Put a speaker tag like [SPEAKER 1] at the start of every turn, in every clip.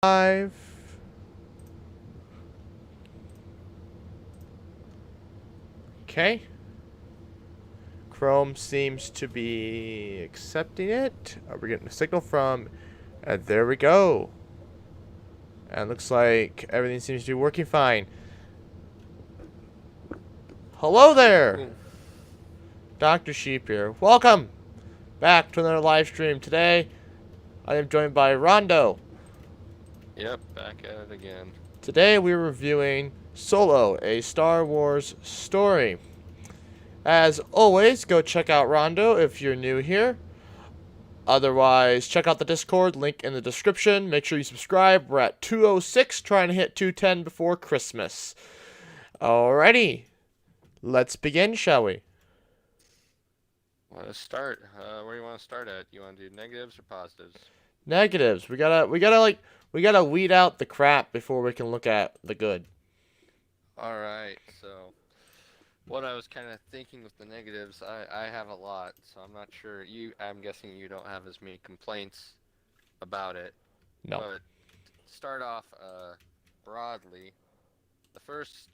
[SPEAKER 1] Five. Okay. Chrome seems to be accepting it. We're getting a signal from. And there we go. And looks like everything seems to be working fine. Hello there,
[SPEAKER 2] Cool.
[SPEAKER 1] Dr. Sheep here. Welcome back to another live stream. Today, I am joined by Rondo.
[SPEAKER 2] Yep, back at it again.
[SPEAKER 1] Today, we're reviewing Solo, a Star Wars story. As always, go check out Rondo if you're new here. Otherwise, check out the Discord, link in the description. Make sure you subscribe. We're at 206, trying to hit 210 before Christmas. Alrighty, let's begin, shall we?
[SPEAKER 2] Let's start. Where do you want to start at? You want to do negatives or positives?
[SPEAKER 1] Negatives. We gotta weed out the crap before we can look at the good.
[SPEAKER 2] All right. So, what I was kind of thinking with the negatives, I have a lot, so I'm not sure. I'm guessing you don't have as many complaints about it.
[SPEAKER 1] No.
[SPEAKER 2] But to start off, broadly, the first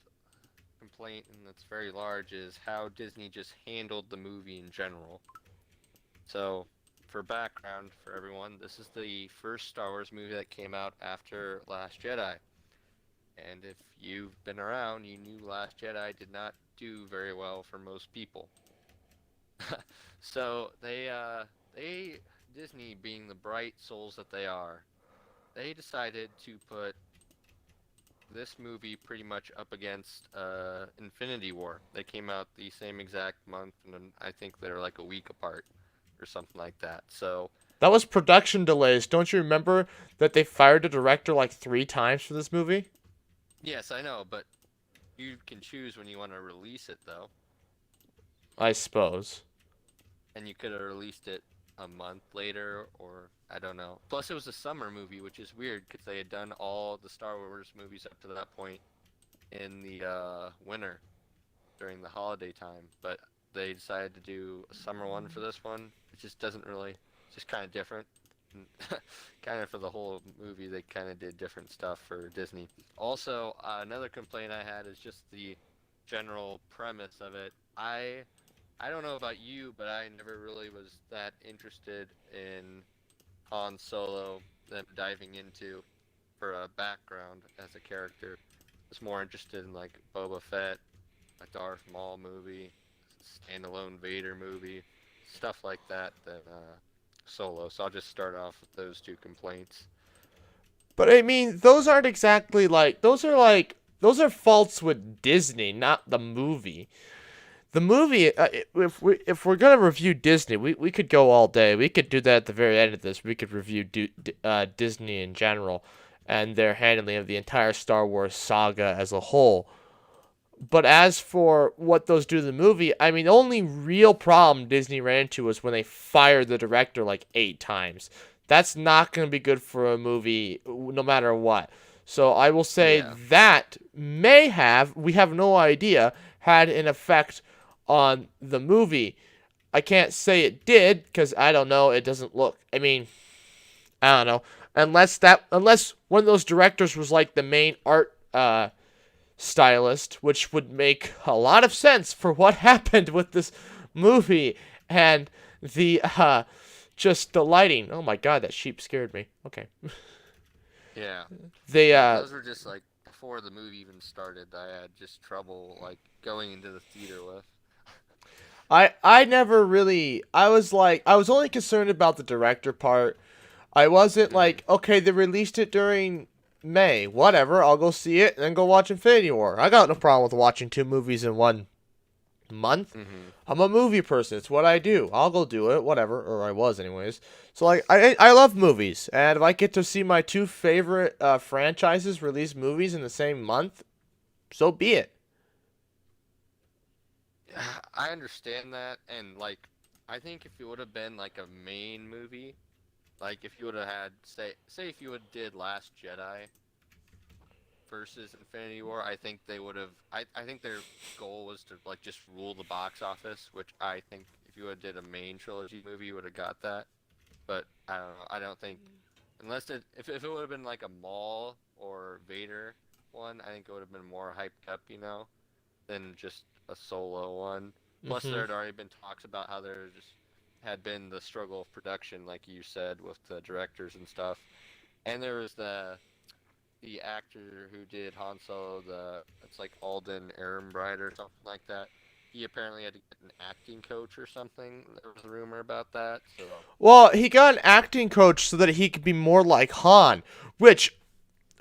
[SPEAKER 2] complaint, and that's very large, is how Disney just handled the movie in general. So, for background for everyone, this is the first Star Wars movie that came out after Last Jedi. And if you've been around, you knew Last Jedi did not do very well for most people. So Disney, being the bright souls that they are, they decided to put this movie pretty much up against Infinity War. They came out the same exact month, and I think they're like a week apart or something like that. So
[SPEAKER 1] That was production delays. Don't you remember that they fired the director like 3 times for this movie?
[SPEAKER 2] yes, I know, but you can choose when you want to release it, though.
[SPEAKER 1] I suppose.
[SPEAKER 2] And you could have released it a month later, or I don't know. Plus, it was a summer movie, which is weird because they had done all the Star Wars movies up to that point in the winter during the holiday time. But they decided to do a summer one for this one. It just doesn't really, it's just kind of different. Kind of for the whole movie, they kind of did different stuff for Disney. Also, another complaint I had is just the general premise of it. I don't know about you, but I never really was that interested in Han Solo, them diving into for a background as a character. I was more interested in like Boba Fett, a Darth Maul movie, standalone Vader movie, stuff like that than Solo. So I'll just start off with those two complaints.
[SPEAKER 1] But I mean, those aren't exactly those are faults with Disney, not the movie. The movie, if we're gonna review Disney, we could go all day. We could do that at the very end of this. We could review Disney in general and their handling of the entire Star Wars saga as a whole. But as for what those do to the movie, I mean, the only real problem Disney ran into was when they fired the director like 8 times. That's not going to be good for a movie, no matter what. So I will say
[SPEAKER 2] Yeah.
[SPEAKER 1] that may have, we have no idea, had an effect on the movie. I can't say it did because I don't know. It doesn't look. I mean, I don't know. Unless one of those directors was like the main art stylist, which would make a lot of sense for what happened with this movie and the just the lighting. Oh my god, that sheep scared me. Okay.
[SPEAKER 2] Yeah.
[SPEAKER 1] They
[SPEAKER 2] Those were just like before the movie even started. I had just trouble like going into the theater with.
[SPEAKER 1] I never really I was only concerned about the director part. I wasn't
[SPEAKER 2] Mhm.
[SPEAKER 1] like, okay, they released it during May. Whatever, I'll go see it and then go watch Infinity War. I got no problem with watching 2 movies in 1 month.
[SPEAKER 2] Mhm.
[SPEAKER 1] I'm a movie person. It's what I do. I'll go do it, whatever, or I was anyways. So like I love movies, and if I get to see my two favorite franchises release movies in the same month, so be it.
[SPEAKER 2] I understand that, and like, I think if it would have been like a main movie, like if you would have had say if you would did Last Jedi versus Infinity War, I think they would have. I think their goal was to like just rule the box office, which I think if you would have did a main trilogy movie, you would have got that. But I don't know. I don't think. Unless if it would have been like a Maul or Vader one, I think it would have been more hyped up, than just a solo one. Plus, there
[SPEAKER 1] Hmm.
[SPEAKER 2] had already been talks about how there just had been the struggle of production, like you said, with the directors and stuff. And there was the actor who did Han Solo, it's like Alden Ehrenbreit or something like that. He apparently had to get an acting coach or something. There was a rumor about that. So
[SPEAKER 1] Well, he got an acting coach so that he could be more like Han, which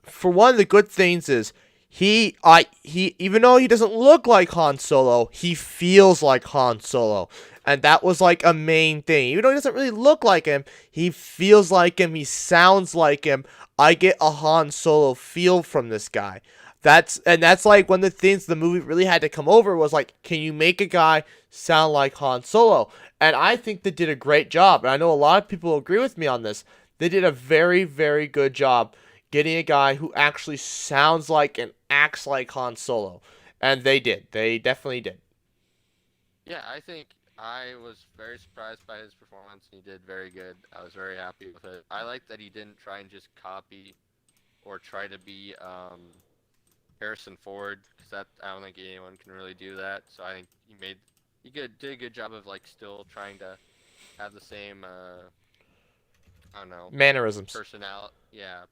[SPEAKER 1] for one of the good things is he even though he doesn't look like Han Solo, he feels like Han Solo. And that was like a main thing. Even though he doesn't really look like him, he feels like him, he sounds like him. I get a Han Solo feel from this guy. That's like one of the things the movie really had to come over was like, can you make a guy sound like Han Solo? And I think they did a great job. And I know a lot of people agree with me on this. They did a very, very good job getting a guy who actually sounds like and acts like Han Solo. And they did. They definitely did.
[SPEAKER 2] yeah, I think I was very surprised by his performance. He did very good. I was very happy with it. I like that he didn't try and just copy or try to be Harrison Ford, because that I don't think anyone can really do that. So I think did a good job of like still trying to have the same I don't know
[SPEAKER 1] Mannerisms.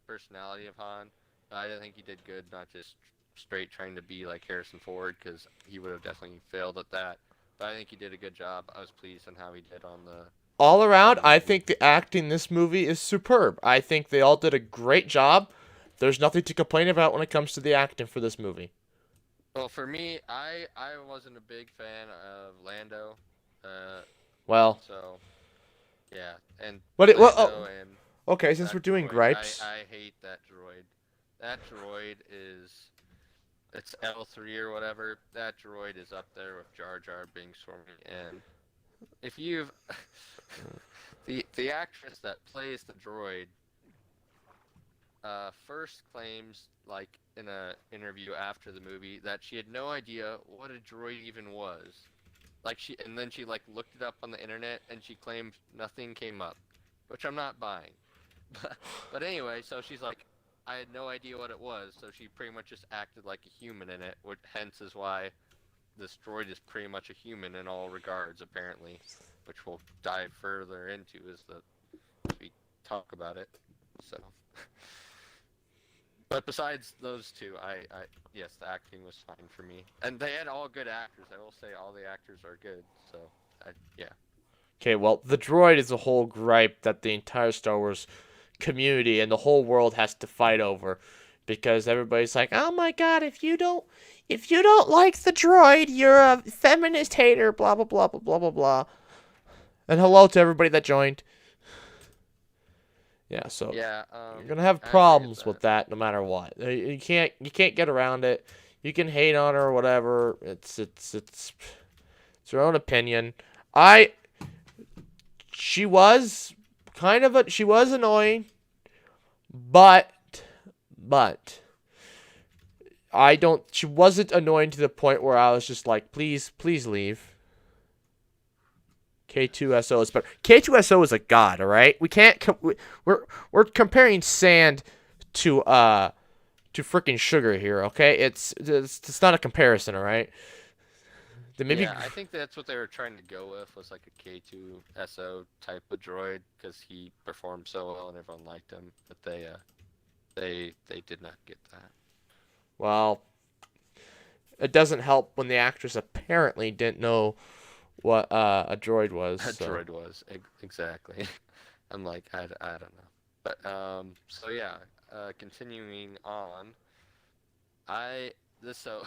[SPEAKER 2] personality of Han. But I think he did good, not just straight trying to be like Harrison Ford, because he would have definitely failed at that. But I think he did a good job. I was pleased on how he did
[SPEAKER 1] All
[SPEAKER 2] on
[SPEAKER 1] around,
[SPEAKER 2] the
[SPEAKER 1] I
[SPEAKER 2] movie.
[SPEAKER 1] think the acting in this movie is superb. I think they all did a great job. There's nothing to complain about when it comes to the acting for this movie.
[SPEAKER 2] Well, for me, I wasn't a big fan of Lando, uh,
[SPEAKER 1] Well,
[SPEAKER 2] so yeah, and
[SPEAKER 1] well,
[SPEAKER 2] Lando and
[SPEAKER 1] okay, since
[SPEAKER 2] that
[SPEAKER 1] we're doing
[SPEAKER 2] droid. I
[SPEAKER 1] gripes,
[SPEAKER 2] I hate that droid. That droid is it's L3 or whatever. That droid is up there with Jar Jar Binks for me. And if you've the actress that plays the droid first claims like in a interview after the movie that she had no idea what a droid even was. And then she like looked it up on the internet and she claimed nothing came up, which I'm not buying. But anyway, so she's like, I had no idea what it was, so she pretty much just acted like a human in it, which hence is why this droid is pretty much a human in all regards, apparently, which we'll dive further into as we talk about it. So, but besides those two, I yes, the acting was fine for me, and they had all good actors. I will say all the actors are good. So, yeah,
[SPEAKER 1] okay, well, the droid is a whole gripe that the entire Star Wars community and the whole world has to fight over because everybody's like, "Oh my god, if you don't like the droid, you're a feminist hater, blah blah blah blah blah blah blah." And hello to everybody that joined. Yeah, so
[SPEAKER 2] yeah,
[SPEAKER 1] you're going to have
[SPEAKER 2] I agree with
[SPEAKER 1] problems
[SPEAKER 2] that.
[SPEAKER 1] with that no matter what. You can't get around it. You can hate on her or whatever. It's your own opinion. I she was she was annoying, but but I don't she wasn't annoying to the point where I was just like, please, please leave. K2SO is better. K2SO is a god, all right? We can't we're comparing sand to freaking sugar here, okay? It's not a comparison, all right? Then maybe
[SPEAKER 2] Yeah, I think that's what they were trying to go with was like a K2SO type of droid because he performed so well and everyone liked him. But they did not get that.
[SPEAKER 1] well, it doesn't help when the actress apparently didn't know what a droid was,
[SPEAKER 2] That
[SPEAKER 1] so
[SPEAKER 2] droid was exactly. I'm like I don't know. But so yeah, continuing on, I this so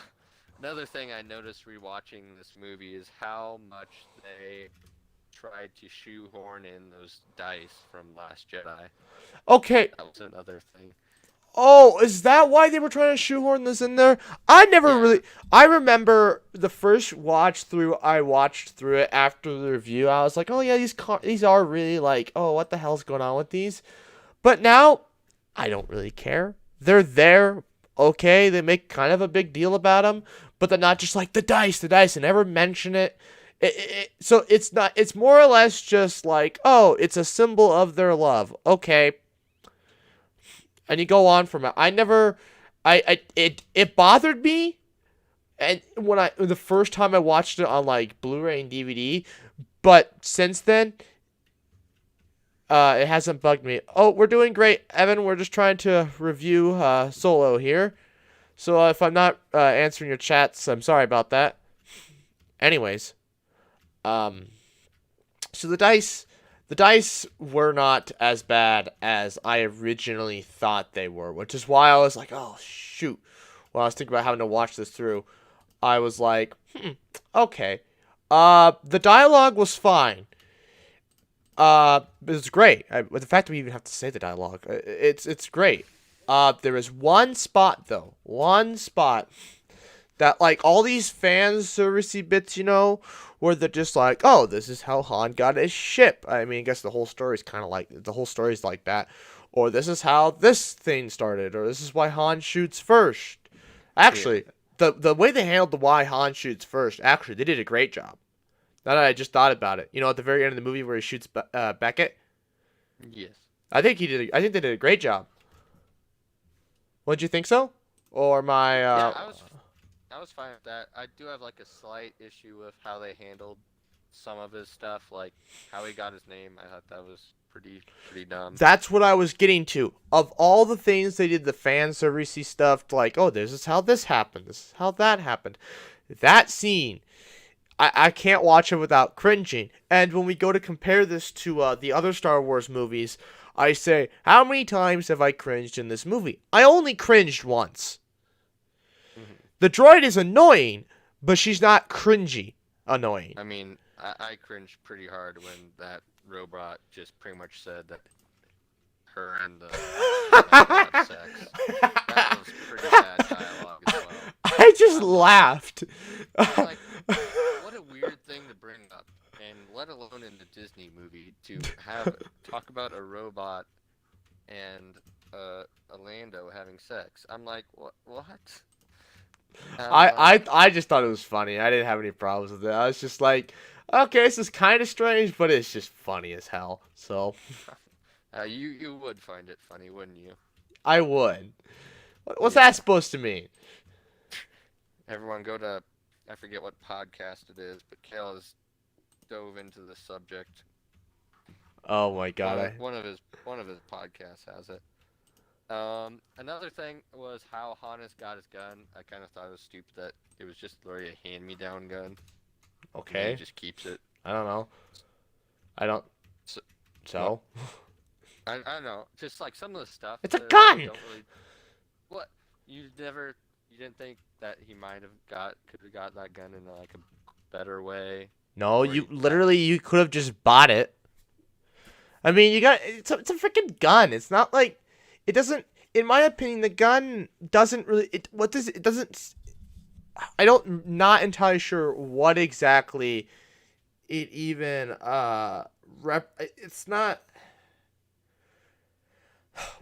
[SPEAKER 2] another thing I noticed rewatching this movie is how much they tried to shoehorn in those dice from Last Jedi.
[SPEAKER 1] okay.
[SPEAKER 2] That was another thing.
[SPEAKER 1] Oh, is that why they were trying to shoehorn this in there? I never
[SPEAKER 2] Yeah,
[SPEAKER 1] really. I remember the first watch through. I watched through it after the review. I was like, oh yeah, these are really like, oh, what the hell's going on with these? But now, I don't really care. They're there. Okay, they make kind of a big deal about them, but they're not just like the dice, the dice, and never mention it. So it's not. It's more or less just like, oh, it's a symbol of their love. Okay, and you go on from it. It bothered me, and the first time I watched it on like Blu-ray and DVD, but since then, it hasn't bugged me. Oh, we're doing great, Evan. We're just trying to review Solo here. So if I'm not answering your chats, I'm sorry about that. Anyways, um, so the dice were not as bad as I originally thought they were, which is why I was like, oh shoot. When I was thinking about having to watch this through, I was like, okay. The dialogue was fine. It was great. With the fact that we even have to say the dialogue, it's great. There is one spot though, that like all these fan servicey bits, where they're just like, oh, this is how Han got his ship. I mean, I guess the whole story's like that, or this is how this thing started, or this is why Han shoots first. Actually, the way they handled the why Han shoots first, actually, they did a great job. Now that I just thought about it, at the very end of the movie where he shoots Beckett,
[SPEAKER 2] Yes.
[SPEAKER 1] I think they did a great job. Would you think so? Or my
[SPEAKER 2] Yeah, I was fine with that. I do have like a slight issue with how they handled some of his stuff, like how he got his name. I thought that was pretty dumb.
[SPEAKER 1] That's what I was getting to. Of all the things they did, the fan servicey stuff, like, oh, this is how this happened, this is how that happened. That scene, I can't watch it without cringing. And when we go to compare this to the other Star Wars movies, I say, how many times have I cringed in this movie? I only cringed once.
[SPEAKER 2] Mm-hmm.
[SPEAKER 1] The droid is annoying, but she's not cringy annoying.
[SPEAKER 2] I mean, I cringed pretty hard when that robot just pretty much said that her and the man had sex. That was pretty bad dialogue as well.
[SPEAKER 1] I just laughed.
[SPEAKER 2] Like, what a weird thing to bring up, and let alone in a Disney movie to talk about a robot and a Lando having sex. I'm like, what?
[SPEAKER 1] I just thought it was funny. I didn't have any problems with it. I was just like, okay, this is kind of strange, but it's just funny as hell. So
[SPEAKER 2] you would find it funny, wouldn't you?
[SPEAKER 1] I would. What's that supposed to mean?
[SPEAKER 2] Everyone go to, I forget what podcast it is, but Kale has dove into the subject.
[SPEAKER 1] Oh my god!
[SPEAKER 2] One of his podcasts has it. Another thing was how Hannes got his gun. I kind of thought it was stupid that it was just literally a hand-me-down gun.
[SPEAKER 1] Okay.
[SPEAKER 2] He just keeps it.
[SPEAKER 1] I don't know. I don't. So.
[SPEAKER 2] I don't know. Just like some of the stuff.
[SPEAKER 1] It's a gun.
[SPEAKER 2] What? You didn't think that he might have could have got that gun in like a better way?
[SPEAKER 1] No, you could have just bought it. I mean, it's a freaking gun. It's not like it doesn't. In my opinion, the gun doesn't really. It doesn't. Not entirely sure what exactly it even It's not.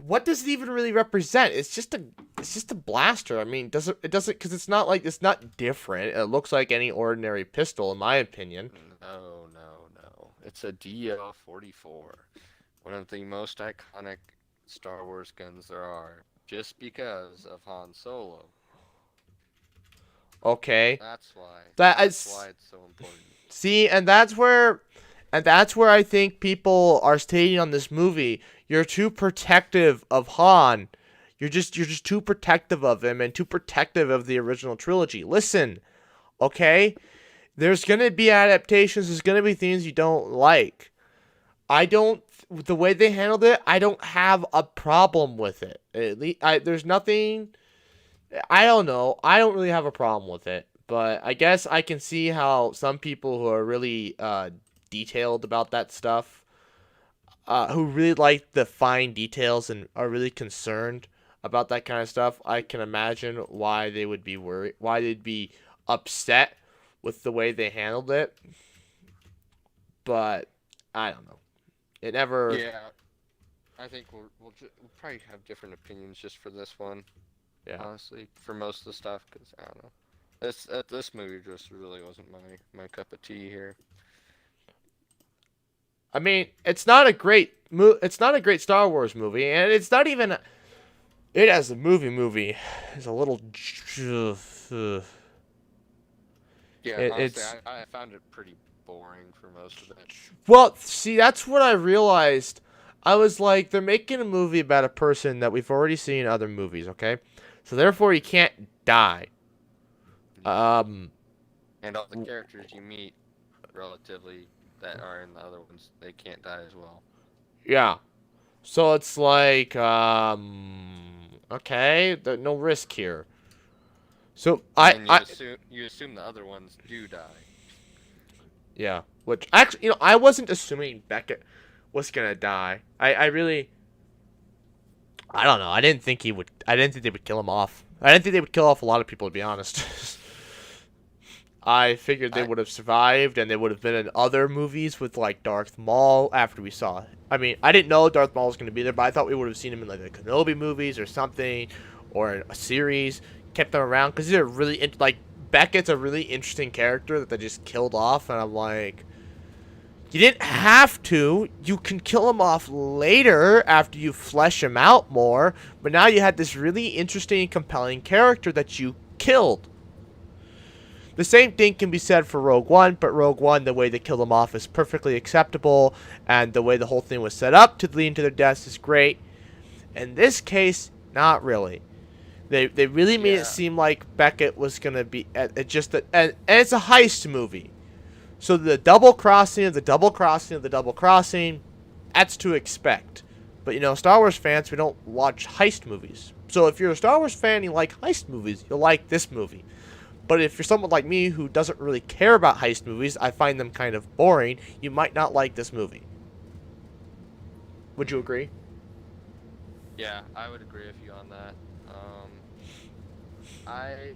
[SPEAKER 1] What does it even really represent? It's just a blaster. I mean, it doesn't because it's not different. It looks like any ordinary pistol, in my opinion.
[SPEAKER 2] No. It's a DL-44, one of the most iconic Star Wars guns there are, just because of Han Solo.
[SPEAKER 1] Okay.
[SPEAKER 2] That's why.
[SPEAKER 1] That's
[SPEAKER 2] why it's so important.
[SPEAKER 1] See, and that's where I think people are stating on this movie, you're too protective of Han. You're just too protective of him and too protective of the original trilogy. Listen, okay? There's going to be adaptations. There's going to be things you don't like. The way they handled it, I don't have a problem with it. At least, there's nothing, I don't know. I don't really have a problem with it. But I guess I can see how some people who are really detailed about that stuff, who really like the fine details and are really concerned about that kind of stuff, I can imagine why they would be worried, why they'd be upset with the way they handled it. But I don't know. It never.
[SPEAKER 2] Yeah, I think we'll probably have different opinions just for this one.
[SPEAKER 1] Yeah.
[SPEAKER 2] Honestly, for most of the stuff, because I don't know. This movie just really wasn't my cup of tea here.
[SPEAKER 1] I mean, it's not a great Star Wars movie, and it's not even. it as a movie is a little.
[SPEAKER 2] Yeah,
[SPEAKER 1] It,
[SPEAKER 2] honestly,
[SPEAKER 1] it's
[SPEAKER 2] I found it pretty boring for most of it.
[SPEAKER 1] well, see, that's what I realized. I was like, they're making a movie about a person that we've already seen in other movies, okay? So therefore, he can't die.
[SPEAKER 2] Yeah,
[SPEAKER 1] Um,
[SPEAKER 2] and all the characters you meet, relatively, that are in the other ones, they can't die as well.
[SPEAKER 1] yeah. So it's like, okay, no risk here. So
[SPEAKER 2] And you assume the other ones do die.
[SPEAKER 1] yeah. Which actually, I wasn't assuming Beckett was gonna die. I don't know. I didn't think he would. I didn't think they would kill him off. I didn't think they would kill off a lot of people, to be honest. I figured they
[SPEAKER 2] I
[SPEAKER 1] would have survived, and they would have been in other movies with like Darth Maul after we saw. I mean, I didn't know Darth Maul was going to be there, but I thought we would have seen him in like the Kenobi movies or something, or in a series. Kept them around because they're really like Beckett's a really interesting character that they just killed off, and I'm like, you didn't have to. You can kill him off later after you flesh him out more, but now you had this really interesting and compelling character that you killed. The same thing can be said for Rogue One, but Rogue One, the way they killed them off is perfectly acceptable, and the way the whole thing was set up to lead to their deaths is great. In this case, not really. They really made it
[SPEAKER 2] Yeah,
[SPEAKER 1] seem like Beckett was gonna be and it's a heist movie. So the double crossing of the double crossing of the double crossing, that's to expect. But Star Wars fans, we don't watch heist movies. So if you're a Star Wars fan and you like heist movies, you'll like this movie. But if you're someone like me who doesn't really care about heist movies, I find them kind of boring, you might not like this movie. Would you agree?
[SPEAKER 2] yeah, I would agree with you on that. I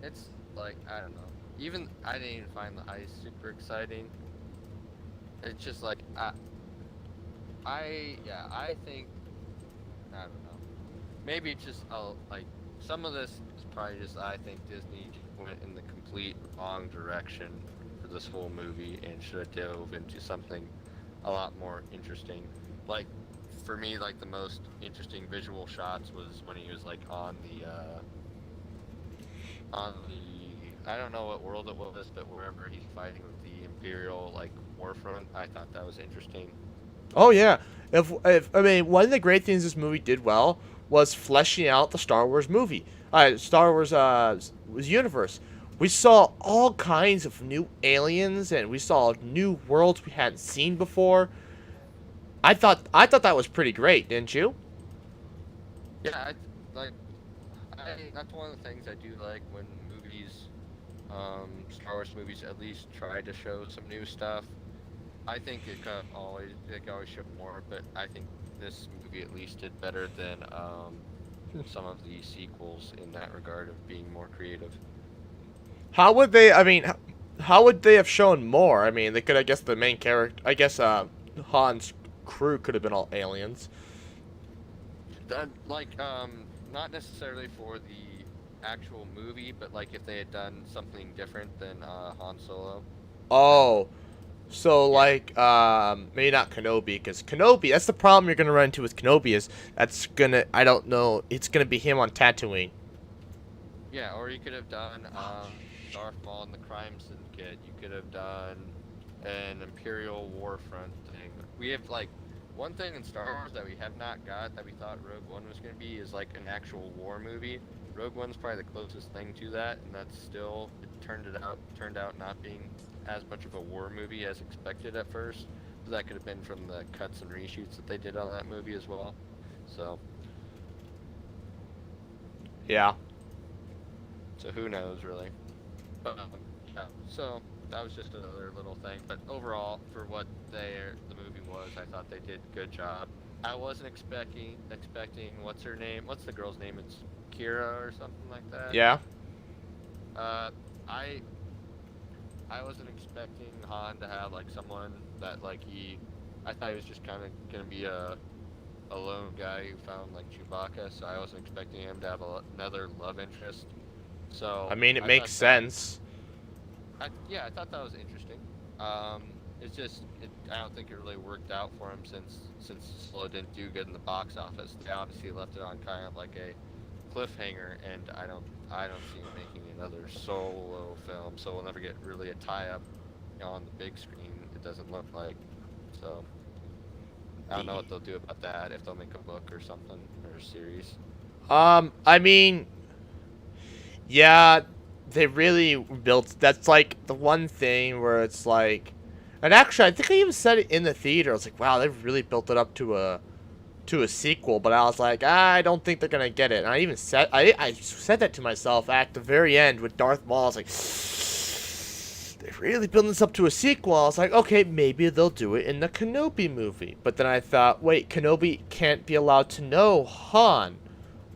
[SPEAKER 2] it's like I don't know. Even I didn't even find the heist super exciting. It's just like I think I don't know. Maybe it's just like some of this is probably just I think Disney just went in the complete wrong direction for this whole movie and should have dove into something a lot more interesting. Like for me, like the most interesting visual shots was when he was like on the I don't know what world it was, but wherever he's fighting with the Imperial like warfront, I thought that was interesting.
[SPEAKER 1] Oh yeah. If I mean, one of the great things this movie did well was fleshing out the Star Wars movie, Star Wars universe. We saw all kinds of new aliens, and we saw new worlds we hadn't seen before. I thought that was pretty great, didn't you?
[SPEAKER 2] Yeah, like that's one of the things I do like when movies, Star Wars movies at least try to show some new stuff. I think they could always show more, but I think this movie at least did better than some of the sequels in that regard of being more creative.
[SPEAKER 1] How would they? I mean, how would they have shown more? I mean, they could. I guess the main character. I guess Han's crew could have been all aliens.
[SPEAKER 2] Like not necessarily for the actual movie, but like if they had done something different than Han Solo. Um,
[SPEAKER 1] Oh, so
[SPEAKER 2] yeah,
[SPEAKER 1] like maybe not Kenobi, because Kenobi. That's the problem you're gonna run into with Kenobi is that's gonna. I don't know. It's gonna be him on Tatooine.
[SPEAKER 2] yeah, or you could have done Darth Maul and the Crime Syndicate. You could have done an Imperial Warfront thing. We have like one thing in Star Wars that we have not got that we thought Rogue One was going to be is like an actual war movie. Rogue One's probably the closest thing to that, and that's still it turned out not being as much of a war movie as expected at first. So that could have been from the cuts and reshoots that they did on that movie as well. So
[SPEAKER 1] Yeah.
[SPEAKER 2] so who knows really? Yeah, so that was just another little thing. But overall, for what the movie was, I thought they did a good job. I wasn't expecting what's her name? What's the girl's name? It's Kira or something like that.
[SPEAKER 1] Yeah.
[SPEAKER 2] Uh, I I wasn't expecting Han to have like someone that like he. I thought he was just kind of gonna be a lone guy who found like Chewbacca, so I wasn't expecting him to have another love interest.
[SPEAKER 1] I
[SPEAKER 2] So
[SPEAKER 1] mean, it
[SPEAKER 2] I
[SPEAKER 1] makes
[SPEAKER 2] thought that
[SPEAKER 1] sense.
[SPEAKER 2] yeah, I thought that was interesting. Um, I don't think it really worked out for him since Solo didn't do good in the box office. They obviously left it on kind of like a cliffhanger, and I don't see him making another Solo film. So we'll never get really a tie up on the big screen. It doesn't look like. So I don't know what they'll do about that, if they'll make a book or something or a series.
[SPEAKER 1] I mean, yeah, they really built. That's like the one thing where it's like, and actually, I think I even said it in the theater. I was like, wow, they've really built it up to a sequel. But I was like, I don't think they're gonna get it. And I even said I said that to myself at the very end with Darth Maul. I was like, they're really building this up to a sequel. I was like, okay, maybe they'll do it in the Kenobi movie. But then I thought, wait, Kenobi can't be allowed to know Han.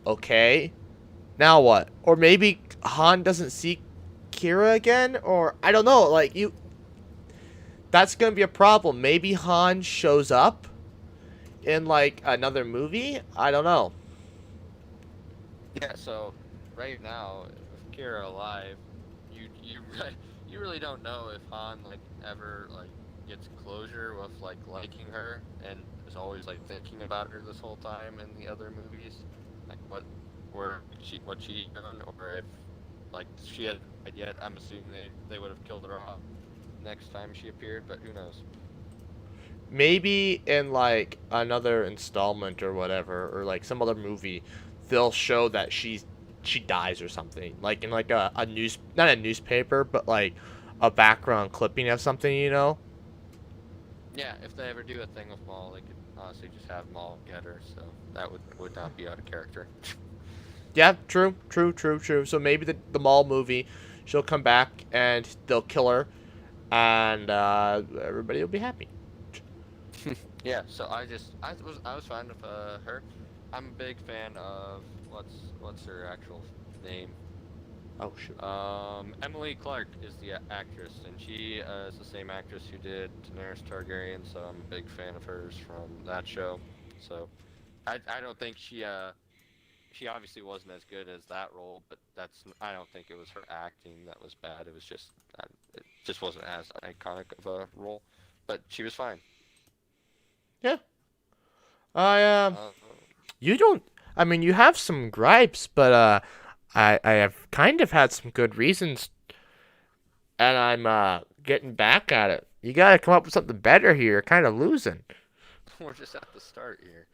[SPEAKER 1] Okay, now what? Or maybe Han doesn't see Kira again? Or I don't know, like you that's gonna be a problem. Maybe Han shows up in like another movie? I don't know.
[SPEAKER 2] Yeah, so right now, with Kira alive, you really don't know if Han like ever like gets closure with like liking her and is always like thinking about her this whole time in the other movies, like what she done, or if like she hadn't died yet. I'm assuming they would have killed her off next time she appeared, but who knows?
[SPEAKER 1] Maybe in like another installment or whatever, or like some other movie, they'll show that she dies or something. Like in like a news not a newspaper, but like a background clipping of something, you know?
[SPEAKER 2] Yeah, if they ever do a thing with Maul, they could honestly just have Maul get her, so that would not be out of character.
[SPEAKER 1] Yeah, true, true, true, true. So maybe the Maul movie, she'll come back and they'll kill her, and everybody will be happy.
[SPEAKER 2] Yeah, so I was fine with her. I'm a big fan of what's her actual name?
[SPEAKER 1] Oh shoot.
[SPEAKER 2] Emily Clark is the actress, and she is the same actress who did Daenerys Targaryen. So I'm a big fan of hers from that show. So I don't think she obviously wasn't as good as that role, but I don't think it was her acting that was bad. It was just it just wasn't as iconic of a role, but she was fine.
[SPEAKER 1] Yeah. I
[SPEAKER 2] Uh,
[SPEAKER 1] You don't. I mean, you have some gripes, but I have kind of had some good reasons, and I'm getting back at it. You gotta come up with something better here. You're kind of losing.
[SPEAKER 2] we're just at the start here.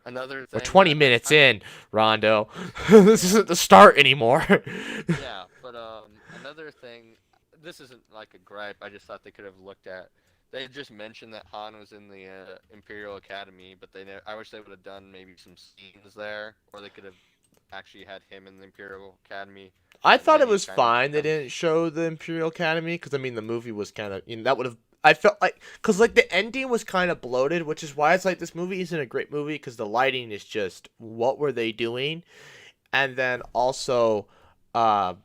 [SPEAKER 2] Another
[SPEAKER 1] We're
[SPEAKER 2] thing
[SPEAKER 1] 20
[SPEAKER 2] that
[SPEAKER 1] minutes in, Rondo. This
[SPEAKER 2] yeah,
[SPEAKER 1] isn't the start anymore.
[SPEAKER 2] yeah, but another thing, this isn't like a gripe. I just thought they could have looked at. They just mentioned that Han was in the Imperial Academy, but I wish they would have done maybe some scenes there, or they could have actually had him in the Imperial Academy,
[SPEAKER 1] I
[SPEAKER 2] and
[SPEAKER 1] thought
[SPEAKER 2] then
[SPEAKER 1] it
[SPEAKER 2] he
[SPEAKER 1] was
[SPEAKER 2] kind of
[SPEAKER 1] fine they didn't
[SPEAKER 2] becomes.
[SPEAKER 1] show the Imperial Academy because I mean the movie was kind of that would have I felt like because like the ending was kind of bloated, which is why it's like this movie isn't a great movie because the lighting is just what were they doing, and then also, uh,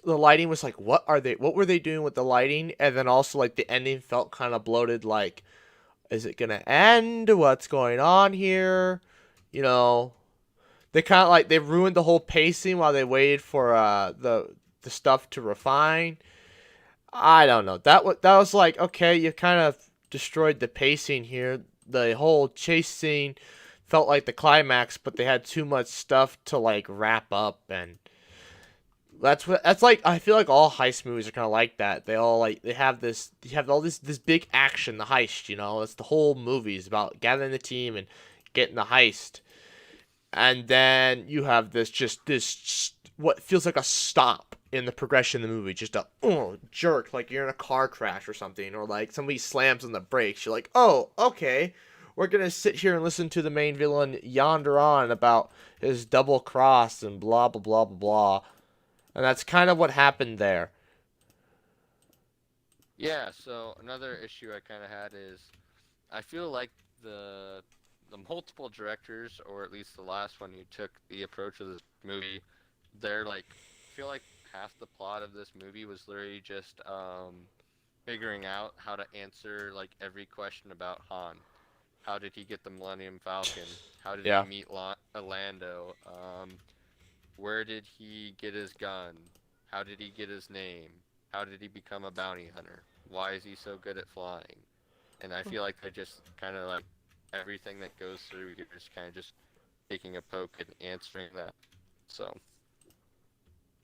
[SPEAKER 1] the lighting was like what were they doing with the lighting, and then also like the ending felt kind of bloated. Like, is it gonna end? What's going on here? You know, they kind of like they ruined the whole pacing while they waited for the stuff to refine. I don't know. That was like okay, you kind of destroyed the pacing here. The whole chase scene felt like the climax, but they had too much stuff to like wrap up, and that's like I feel like all heist movies are kind of like that. They all like they have all this big action, the heist. You know, it's the whole movie is about gathering the team and getting the heist, and then you have this what feels like a stop in the progression of the movie, just a jerk, like you're in a car crash or something, or like somebody slams on the brakes. You're like, oh, okay, we're gonna sit here and listen to the main villain yonder on about his double cross and blah blah blah blah blah, and that's kind of what happened there.
[SPEAKER 2] Yeah, so another issue I kind of had is I feel like the the multiple directors, or at least the last one who took the approach of this movie, they're like I feel like half the plot of this movie was literally just figuring out how to answer like every question about Han. How did he get the Millennium Falcon? How did he
[SPEAKER 1] Yeah.
[SPEAKER 2] meet Lando? Where did he get his gun? How did he get his name? How did he become a bounty hunter? why is he so good at flying? And I feel like they just kind of like everything that goes through, you're just kind of just taking a poke and answering that. So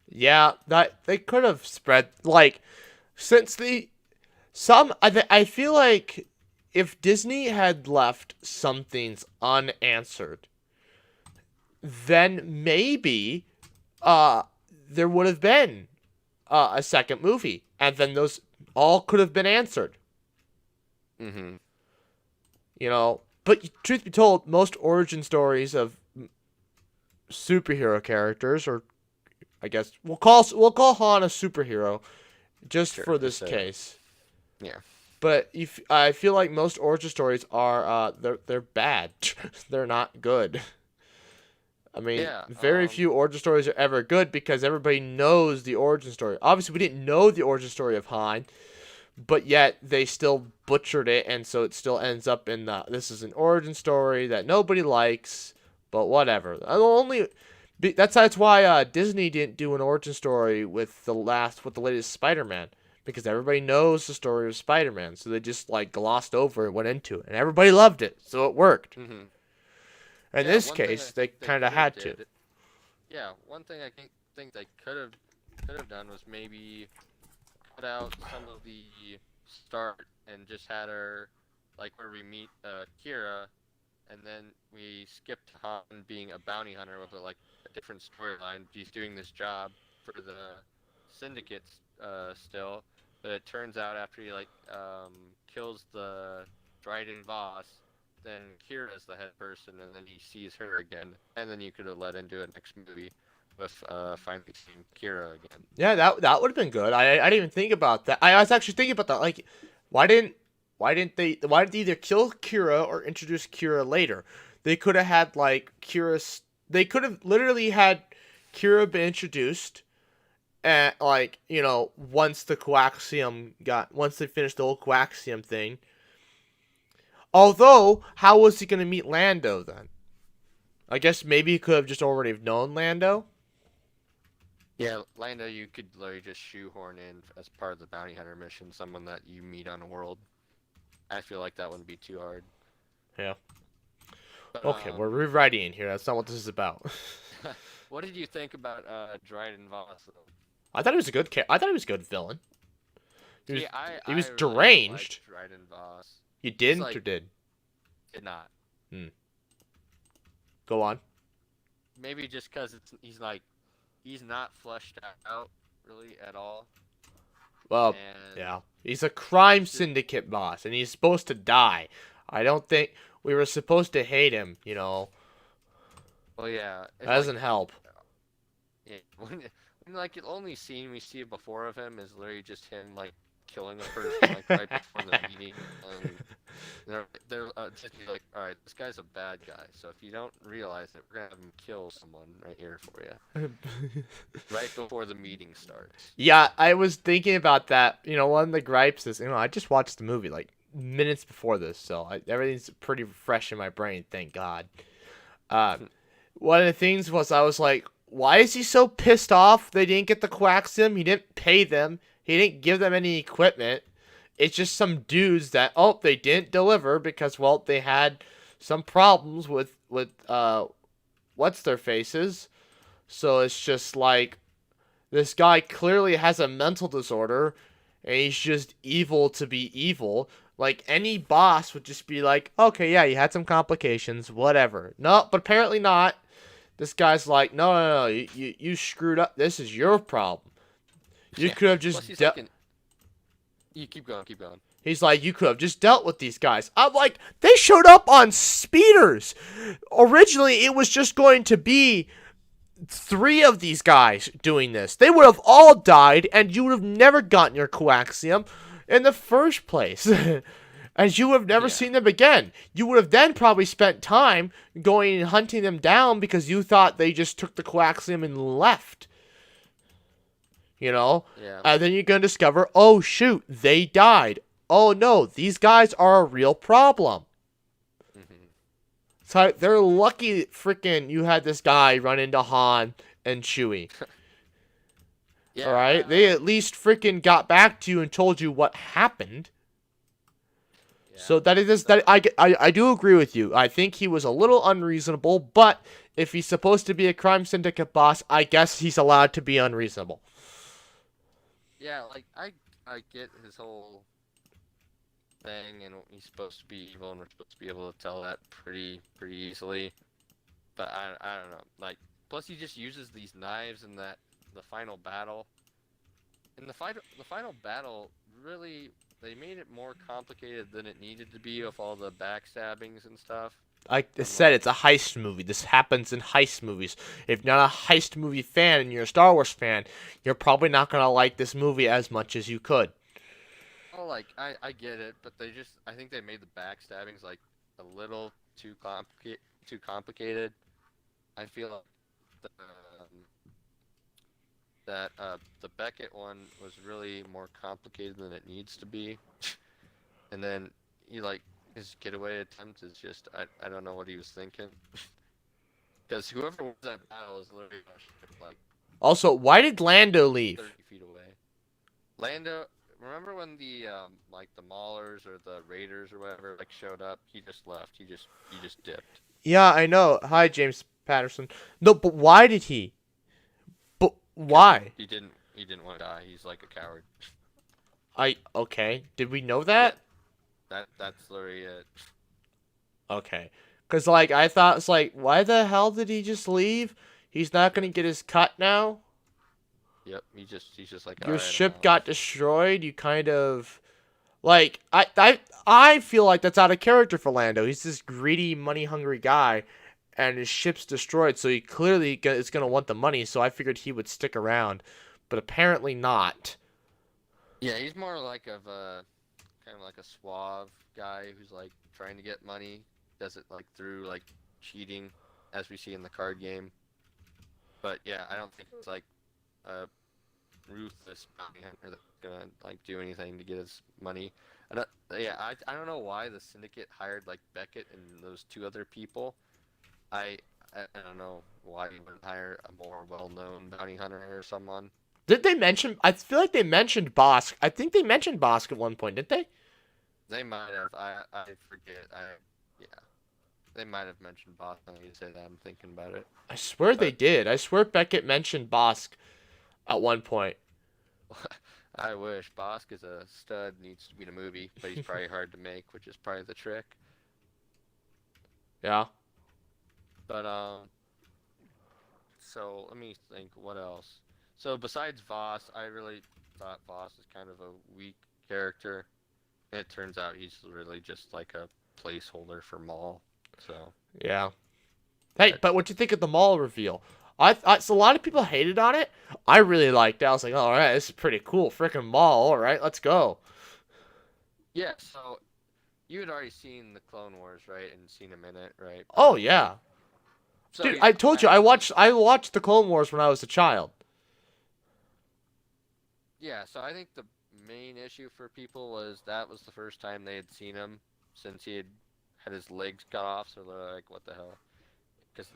[SPEAKER 1] Yeah, that they could have spread like since the some I feel like if Disney had left some things unanswered, then maybe uh there would have been a second movie, and then those all could have been answered.
[SPEAKER 2] hmm
[SPEAKER 1] You know, but truth be told, most origin stories of superhero characters, or I guess we'll call Han a superhero just
[SPEAKER 2] sure,
[SPEAKER 1] for
[SPEAKER 2] just
[SPEAKER 1] this
[SPEAKER 2] so
[SPEAKER 1] case.
[SPEAKER 2] yeah,
[SPEAKER 1] But if I feel like most origin stories are they're bad. They're not good. I mean,
[SPEAKER 2] yeah,
[SPEAKER 1] very few origin stories are ever good because everybody knows the origin story. Obviously, we didn't know the origin story of Han, but yet they still butchered it, and so it still ends up in the this is an origin story that nobody likes, but whatever. That's why Disney didn't do an origin story with the latest Spider-Man, because everybody knows the story of Spider-Man, so they just like glossed over and went into it, and everybody loved it, so it worked.
[SPEAKER 2] hmm
[SPEAKER 1] In
[SPEAKER 2] yeah.
[SPEAKER 1] this
[SPEAKER 2] One thing I
[SPEAKER 1] case, they
[SPEAKER 2] think they
[SPEAKER 1] kind of
[SPEAKER 2] could have
[SPEAKER 1] had to.
[SPEAKER 2] did, yeah, one thing I think they could have done was maybe cut out some of the start and just had her like where we meet Kira, and then we skip to Han being a bounty hunter with like a different storyline. He's doing this job for the syndicates still, but it turns out after he like kills the Dryden boss, then Kira's the head person, and then he sees her again, and then you could have led into a next movie with finally seeing Kira again.
[SPEAKER 1] Yeah, that would have been good. I didn't even think about that. I was actually thinking about that. Like, why didn't why did they either kill Kira or introduce Kira later? They could have had like Kira's. They could have literally had Kira been introduced, and like once they finished the whole coaxium thing. Although, how was he gonna meet Lando then? I guess maybe he could have just already known Lando.
[SPEAKER 2] Yeah, Lando, you could literally just shoehorn in as part of the bounty hunter mission someone that you meet on a world. I feel like that wouldn't be too hard.
[SPEAKER 1] Yeah.
[SPEAKER 2] But
[SPEAKER 1] Okay, we're rewriting here. That's not what this is about.
[SPEAKER 2] what did you think about Dryden Voss though?
[SPEAKER 1] I thought he was a good I thought he was a good villain.
[SPEAKER 2] See, I
[SPEAKER 1] He was
[SPEAKER 2] really don't
[SPEAKER 1] deranged.
[SPEAKER 2] like Dryden Voss.
[SPEAKER 1] You
[SPEAKER 2] He's
[SPEAKER 1] didn't
[SPEAKER 2] like
[SPEAKER 1] or did?
[SPEAKER 2] did not.
[SPEAKER 1] Go on.
[SPEAKER 2] Maybe just because he's not fleshed out really at all.
[SPEAKER 1] Well,
[SPEAKER 2] And
[SPEAKER 1] yeah. He's a crime
[SPEAKER 2] it's just,
[SPEAKER 1] syndicate boss, and he's supposed to die. I don't think we were supposed to hate him,
[SPEAKER 2] well, yeah,
[SPEAKER 1] That
[SPEAKER 2] it's like
[SPEAKER 1] doesn't help.
[SPEAKER 2] yeah, when like the only scene we see before of him is literally just him like killing a person like right before the meeting. And they're just be like, all right, this guy's a bad guy. So if you don't realize it, we're gonna have him kill someone right here for you, right before the meeting starts.
[SPEAKER 1] Yeah, I was thinking about that. One of the gripes is, I just watched the movie like minutes before this, so everything's pretty fresh in my brain, thank God. Uh, One of the things was I was like, why is he so pissed off they didn't get the coaxium? He didn't pay them. He didn't give them any equipment. It's just some dudes that, they didn't deliver because, well, they had some problems with what's their faces. So it's just like, this guy clearly has a mental disorder, and he's just evil to be evil. Like, any boss would just be like, okay, yeah, you had some complications, whatever. No, but apparently not. This guy's like, no, you screwed up. This is your problem. You
[SPEAKER 2] Yeah.
[SPEAKER 1] could have
[SPEAKER 2] Plus,
[SPEAKER 1] just
[SPEAKER 2] he's
[SPEAKER 1] dealt.
[SPEAKER 2] like you keep going, keep going.
[SPEAKER 1] He's like, you could have just dealt with these guys. I'm like, they showed up on speeders. Originally, it was just going to be 3 of these guys doing this. They would have all died, and you would have never gotten your coaxium in the first place. And you would have never
[SPEAKER 2] Yeah.
[SPEAKER 1] seen them again. You would have then probably spent time going and hunting them down because you thought they just took the coaxium and left.
[SPEAKER 2] Yeah.
[SPEAKER 1] And then you're going to discover, oh shoot, they died. Oh no, these guys are a real problem.
[SPEAKER 2] hmm
[SPEAKER 1] So they're lucky freaking you had this guy run into Han and Chewie. All
[SPEAKER 2] Yeah,
[SPEAKER 1] right, they at least freaking got back to you and told you what happened.
[SPEAKER 2] yeah.
[SPEAKER 1] So that it is that
[SPEAKER 2] So
[SPEAKER 1] I do agree with you. I think he was a little unreasonable, but if he's supposed to be a crime syndicate boss, I guess he's allowed to be unreasonable.
[SPEAKER 2] yeah, like I get his whole thing, and he's supposed to be evil, and we're supposed to be able to tell that pretty easily. But I don't know. Like, plus he just uses these knives in that the final battle. In the final battle, really, they made it more complicated than it needed to be with all the backstabbings and stuff.
[SPEAKER 1] Like I
[SPEAKER 2] From
[SPEAKER 1] said,
[SPEAKER 2] like,
[SPEAKER 1] it's a heist movie. This happens in heist movies. If you're not a heist movie fan and you're a Star Wars fan, you're probably not gonna like this movie as much as you could.
[SPEAKER 2] oh, like I get it, but I think they made the backstabbings like a little too complicated. I feel like the, that the Beckett one was really more complicated than it needs to be. And then he like his getaway attempt is just I don't know what he was thinking. Because whoever wins that battle is literally on a ship like
[SPEAKER 1] Also, why did Lando leave?
[SPEAKER 2] 30 feet away. Lando, remember when the like the Maulers or the Raiders or whatever like showed up? He just left. He just dipped.
[SPEAKER 1] Yeah, I know. Hi, James Patterson. No, but why did he? But
[SPEAKER 2] Because
[SPEAKER 1] why?
[SPEAKER 2] he didn't want to die. He's like a coward.
[SPEAKER 1] Okay. Did we know
[SPEAKER 2] Yeah,
[SPEAKER 1] that?
[SPEAKER 2] that's literally it.
[SPEAKER 1] Okay. Cause like I thought it's like, why the hell did he just leave? He's not gonna get his cut now.
[SPEAKER 2] Yep, he's just like, all
[SPEAKER 1] Your
[SPEAKER 2] right, I'm
[SPEAKER 1] ship
[SPEAKER 2] out.
[SPEAKER 1] got destroyed. You kind of like I feel like that's out of character for Lando. He's this greedy, money hungry guy, and his ship's destroyed. So he clearly is gonna want the money. So I figured he would stick around, but apparently not.
[SPEAKER 2] Yeah, he's more like of a kind of like a suave guy who's like trying to get money. Does it like through like cheating, as we see in the card game. But yeah, I don't think it's like a ruthless bounty hunter that's gonna like do anything to get his money. I don't know why the syndicate hired like Beckett and those two other people. I I don't know why you wouldn't hire a more well-known bounty hunter or someone.
[SPEAKER 1] Did they mention? I feel like they mentioned Bosk. I think they mentioned Bosk at one point, didn't they?
[SPEAKER 2] They might have. I forget. Yeah. They might have mentioned Boston. You say that. I'm thinking about it.
[SPEAKER 1] I swear they
[SPEAKER 2] But
[SPEAKER 1] did. I swear Beckett mentioned Bosk at one point.
[SPEAKER 2] I wish Bosk is a stud. Needs to be in a movie, but he's probably hard to make, which is probably the trick.
[SPEAKER 1] Yeah.
[SPEAKER 2] But so let me think. What else? So besides Voss, I really thought Voss is kind of a weak character. It turns out he's really just like a placeholder for Maul. So
[SPEAKER 1] Yeah. Hey,
[SPEAKER 2] that,
[SPEAKER 1] but what you think of the mall reveal? So a lot of people hated on it. I really liked it. I was like, all right, this is pretty cool. Freaking mall. All right, let's go.
[SPEAKER 2] yeah. So you had already seen the Clone Wars, right? And seen him in it, right?
[SPEAKER 1] Oh yeah,
[SPEAKER 2] So
[SPEAKER 1] dude.
[SPEAKER 2] yeah,
[SPEAKER 1] I told you I watched the Clone Wars when I was a child.
[SPEAKER 2] yeah. So I think the main issue for people was that was the first time they had seen him since he had his legs cut off. So they're like, what the hell? Because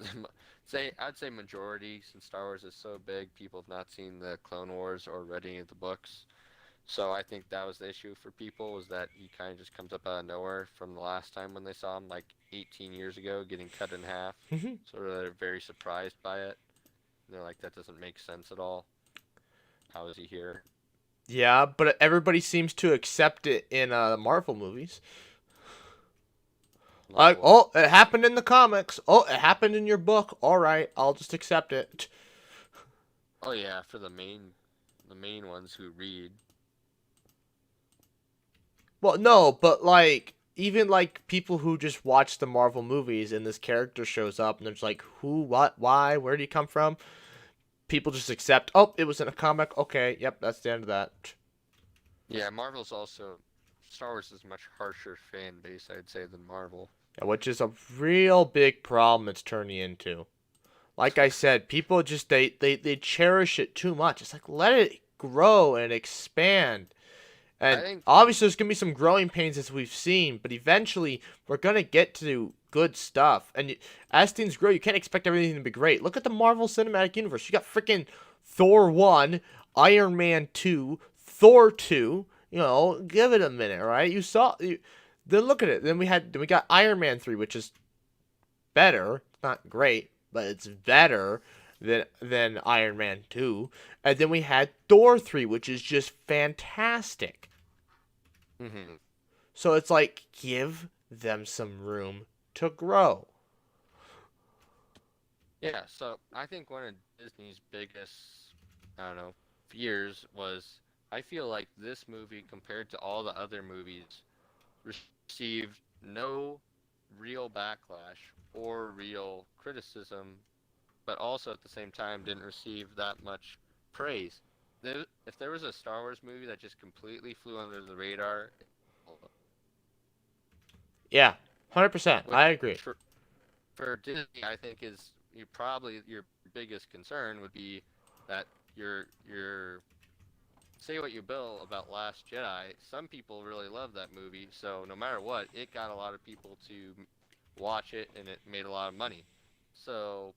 [SPEAKER 2] I'd say majority, since Star Wars is so big, people have not seen the Clone Wars or read any of the books. So I think that was the issue for people, was that he kind of just comes up out of nowhere from the last time when they saw him like 18 years ago getting cut in half. So they're very surprised by it. And they're like, that doesn't make sense at all. How is he here?
[SPEAKER 1] Yeah, but everybody seems to accept it in the Marvel movies.
[SPEAKER 2] Like
[SPEAKER 1] Like,
[SPEAKER 2] what?
[SPEAKER 1] oh, it happened in the comics. Oh, it happened in your book. All right, I'll just accept it.
[SPEAKER 2] Oh yeah, for the main ones who read.
[SPEAKER 1] Well, no, but like even like people who just watch the Marvel movies and this character shows up and they're just like, who, what, why, where did he come from? People just accept. Oh, it was in a comic. Okay, yep, that's the end of that.
[SPEAKER 2] Yeah, Marvel's also Star Wars is a much harsher fan base, I'd say, than Marvel.
[SPEAKER 1] Yeah, which is a real big problem it's turning into. Like I said, people just they cherish it too much. It's like let it grow and expand.
[SPEAKER 2] I
[SPEAKER 1] And
[SPEAKER 2] think
[SPEAKER 1] obviously, there's gonna be some growing pains as we've seen, but eventually, we're gonna get to good stuff. And as things grow, you can't expect everything to be great. Look at the Marvel Cinematic Universe. You got freaking Thor 1, Iron Man 2, Thor 2. You know, give it a minute, right? Then look at it. Then we got Iron Man 3, which is better. Not great, but it's better than Iron Man 2. And then we had Thor 3, which is just fantastic.
[SPEAKER 2] Hmm.
[SPEAKER 1] So it's like, give them some room to grow.
[SPEAKER 2] Yeah, so I think one of Disney's biggest, I don't know, fears was I feel like this movie compared to all the other movies received no real backlash or real criticism, but also at the same time didn't receive that much praise. If there was a Star Wars movie that just completely flew under the radar,
[SPEAKER 1] Yeah, 100%.
[SPEAKER 2] which
[SPEAKER 1] I agree.
[SPEAKER 2] for Disney, I think is your biggest concern would be that your say what you will about Last Jedi. Some people really love that movie, so no matter what, it got a lot of people to watch it, and it made a lot of money. So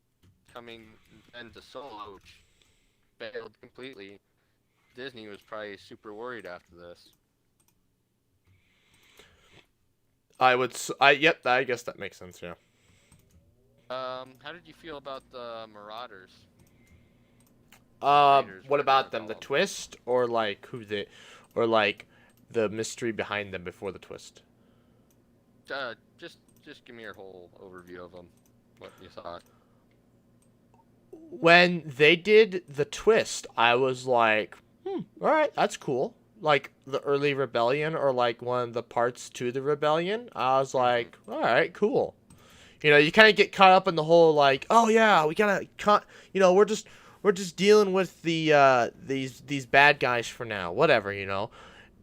[SPEAKER 2] coming then to Solo, which failed completely, Disney was probably super worried after this.
[SPEAKER 1] Yep, I guess that makes sense, yeah.
[SPEAKER 2] How did you feel about the Marauders or the Raiders,
[SPEAKER 1] What
[SPEAKER 2] whatever you
[SPEAKER 1] about
[SPEAKER 2] want to
[SPEAKER 1] them?
[SPEAKER 2] call
[SPEAKER 1] The
[SPEAKER 2] them?
[SPEAKER 1] twist, or like or like the mystery behind them before the twist?
[SPEAKER 2] Just give me your whole overview of them. What you thought?
[SPEAKER 1] When they did the twist, I was like, all right, that's cool. Like the early rebellion, or like one of the parts to the rebellion, I was
[SPEAKER 2] Hmm.
[SPEAKER 1] like, all right, cool. You know, you kind of get caught up in the whole like, oh yeah, we gotta cut. You know, we're just dealing with these bad guys for now, whatever.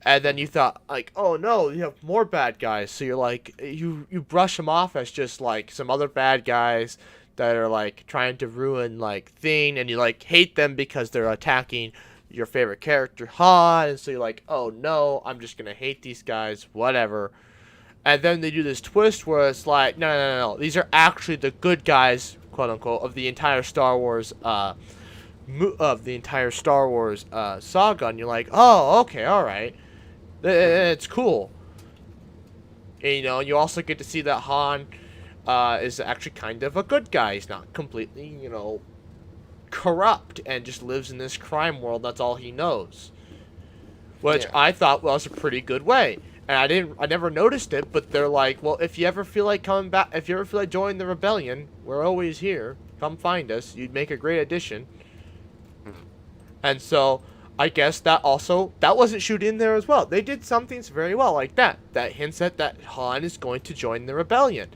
[SPEAKER 1] And then you
[SPEAKER 2] Hmm.
[SPEAKER 1] thought like, oh no, you have more bad guys. So you're like, you brush them off as just like some other bad guys that are like trying to ruin like thing, and you like hate them because they're attacking your favorite character Han. And so you're like, oh no, I'm just gonna hate these guys, whatever. And then they do this twist where it's like, no, no, no, no. These are actually the good guys, quote unquote, of the entire Star Wars, saga. And you're like, oh, okay, all right,
[SPEAKER 2] Hmm.
[SPEAKER 1] it's cool. And, you also get to see that Han, is actually kind of a good guy. He's not completely, corrupt and just lives in this crime world. That's all he knows, which
[SPEAKER 2] Yeah.
[SPEAKER 1] I thought was a pretty good way. And I never noticed it, but they're like, well, if you ever feel like coming back, if you ever feel like joining the rebellion, we're always here. Come find us. You'd make a great addition.
[SPEAKER 2] Mhm.
[SPEAKER 1] And so I guess that wasn't shoot in there as well. They did some things very well like that. That hints at that Han is going to join the rebellion.